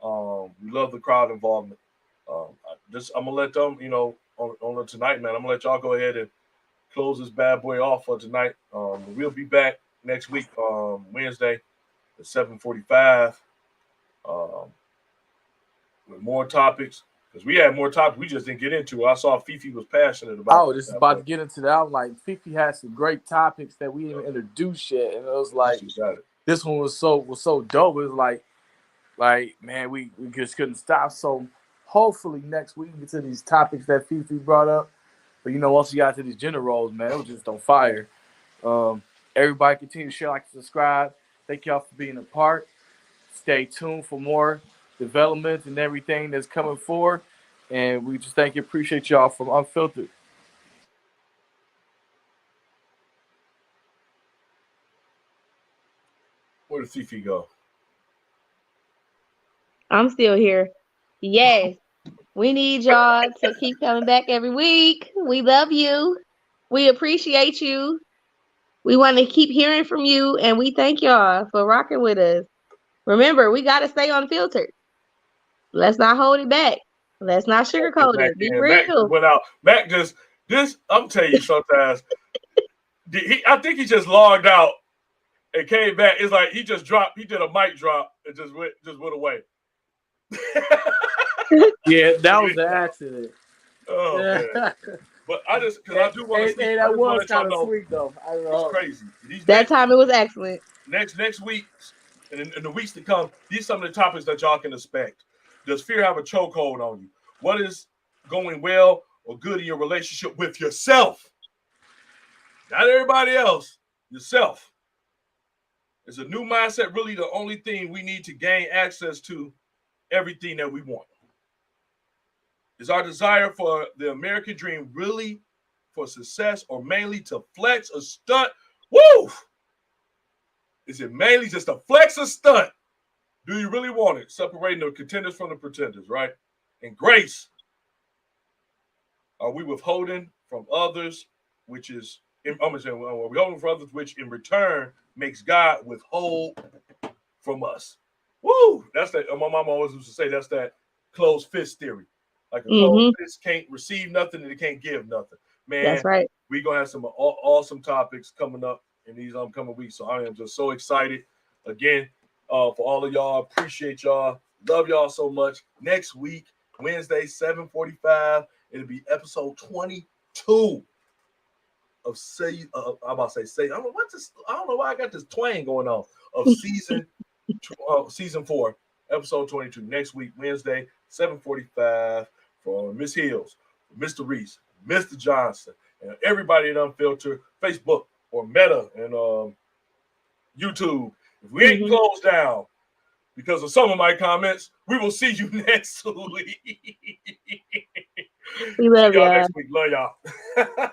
H: We love the crowd involvement. I'm gonna let them, on tonight, man. I'm gonna let y'all go ahead and close this bad boy off for tonight. We'll be back next week, Wednesday at 7:45, with more topics. Because we had more topics we just didn't get into. I saw Fifi was passionate about.
B: Oh, just about to get into that. I'm like, Fifi has some great topics that we didn't introduce yet, and it was like, this one was so dope. It was like man, we just couldn't stop. So hopefully next week we get to these topics that Fifi brought up. But once we got to these gender roles, man, it was just on fire. Everybody continue to share, like, and subscribe. Thank y'all for being a part. Stay tuned for more developments and everything that's coming forward. And we just appreciate y'all from Unfiltered.
H: Where did Fifi go?
C: I'm still here. Yes. We need y'all to keep coming back every week. We love you. We appreciate you. We want to keep hearing from you, and we thank y'all for rocking with us. Remember, we got to stay unfiltered. Let's not hold it back. Let's not sugarcoat it. Be real.
H: Mac went out. Mac I'm telling you sometimes, I think he just logged out and came back. It's like he just dropped. He did a mic drop and just went away.
B: Yeah, that was an accident.
H: Oh man. But I do want to see.
B: Hey, that was kind of sweet though. I don't know.
H: It's crazy.
C: That time it was excellent.
H: Next week and in the weeks to come, these are some of the topics that y'all can expect. Does fear have a chokehold on you? What is going well or good in your relationship with yourself? Not everybody else. Yourself. Is a new mindset really the only thing we need to gain access to everything that we want? Is our desire for the American dream really for success or mainly to flex a stunt? Woo! Is it mainly just a flex a stunt? Do you really want it? Separating the contenders from the pretenders, right? And grace. Are we withholding from others, which is, are we withholding from others, which in return makes God withhold from us? Woo! That's that. My mama always used to say that's that closed fist theory. Like a closed fist can't receive nothing and it can't give nothing. Man,
C: that's right.
H: We're going to have some awesome topics coming up in these upcoming weeks. So I am just so excited. Again, for all of y'all, appreciate y'all. Love y'all so much. Next week, Wednesday, 7:45, it'll be episode 22 of I'm about to say, I don't know why I got this twang going on of season 4, episode 22. Next week, Wednesday, 7:45, for Miss Hills, Mr. Reese, Mr. Johnson, and everybody in Unfiltered, Facebook or Meta and YouTube. If we ain't closed down because of some of my comments, we will see you next week.
C: We love y'all.
H: Next week. Love y'all.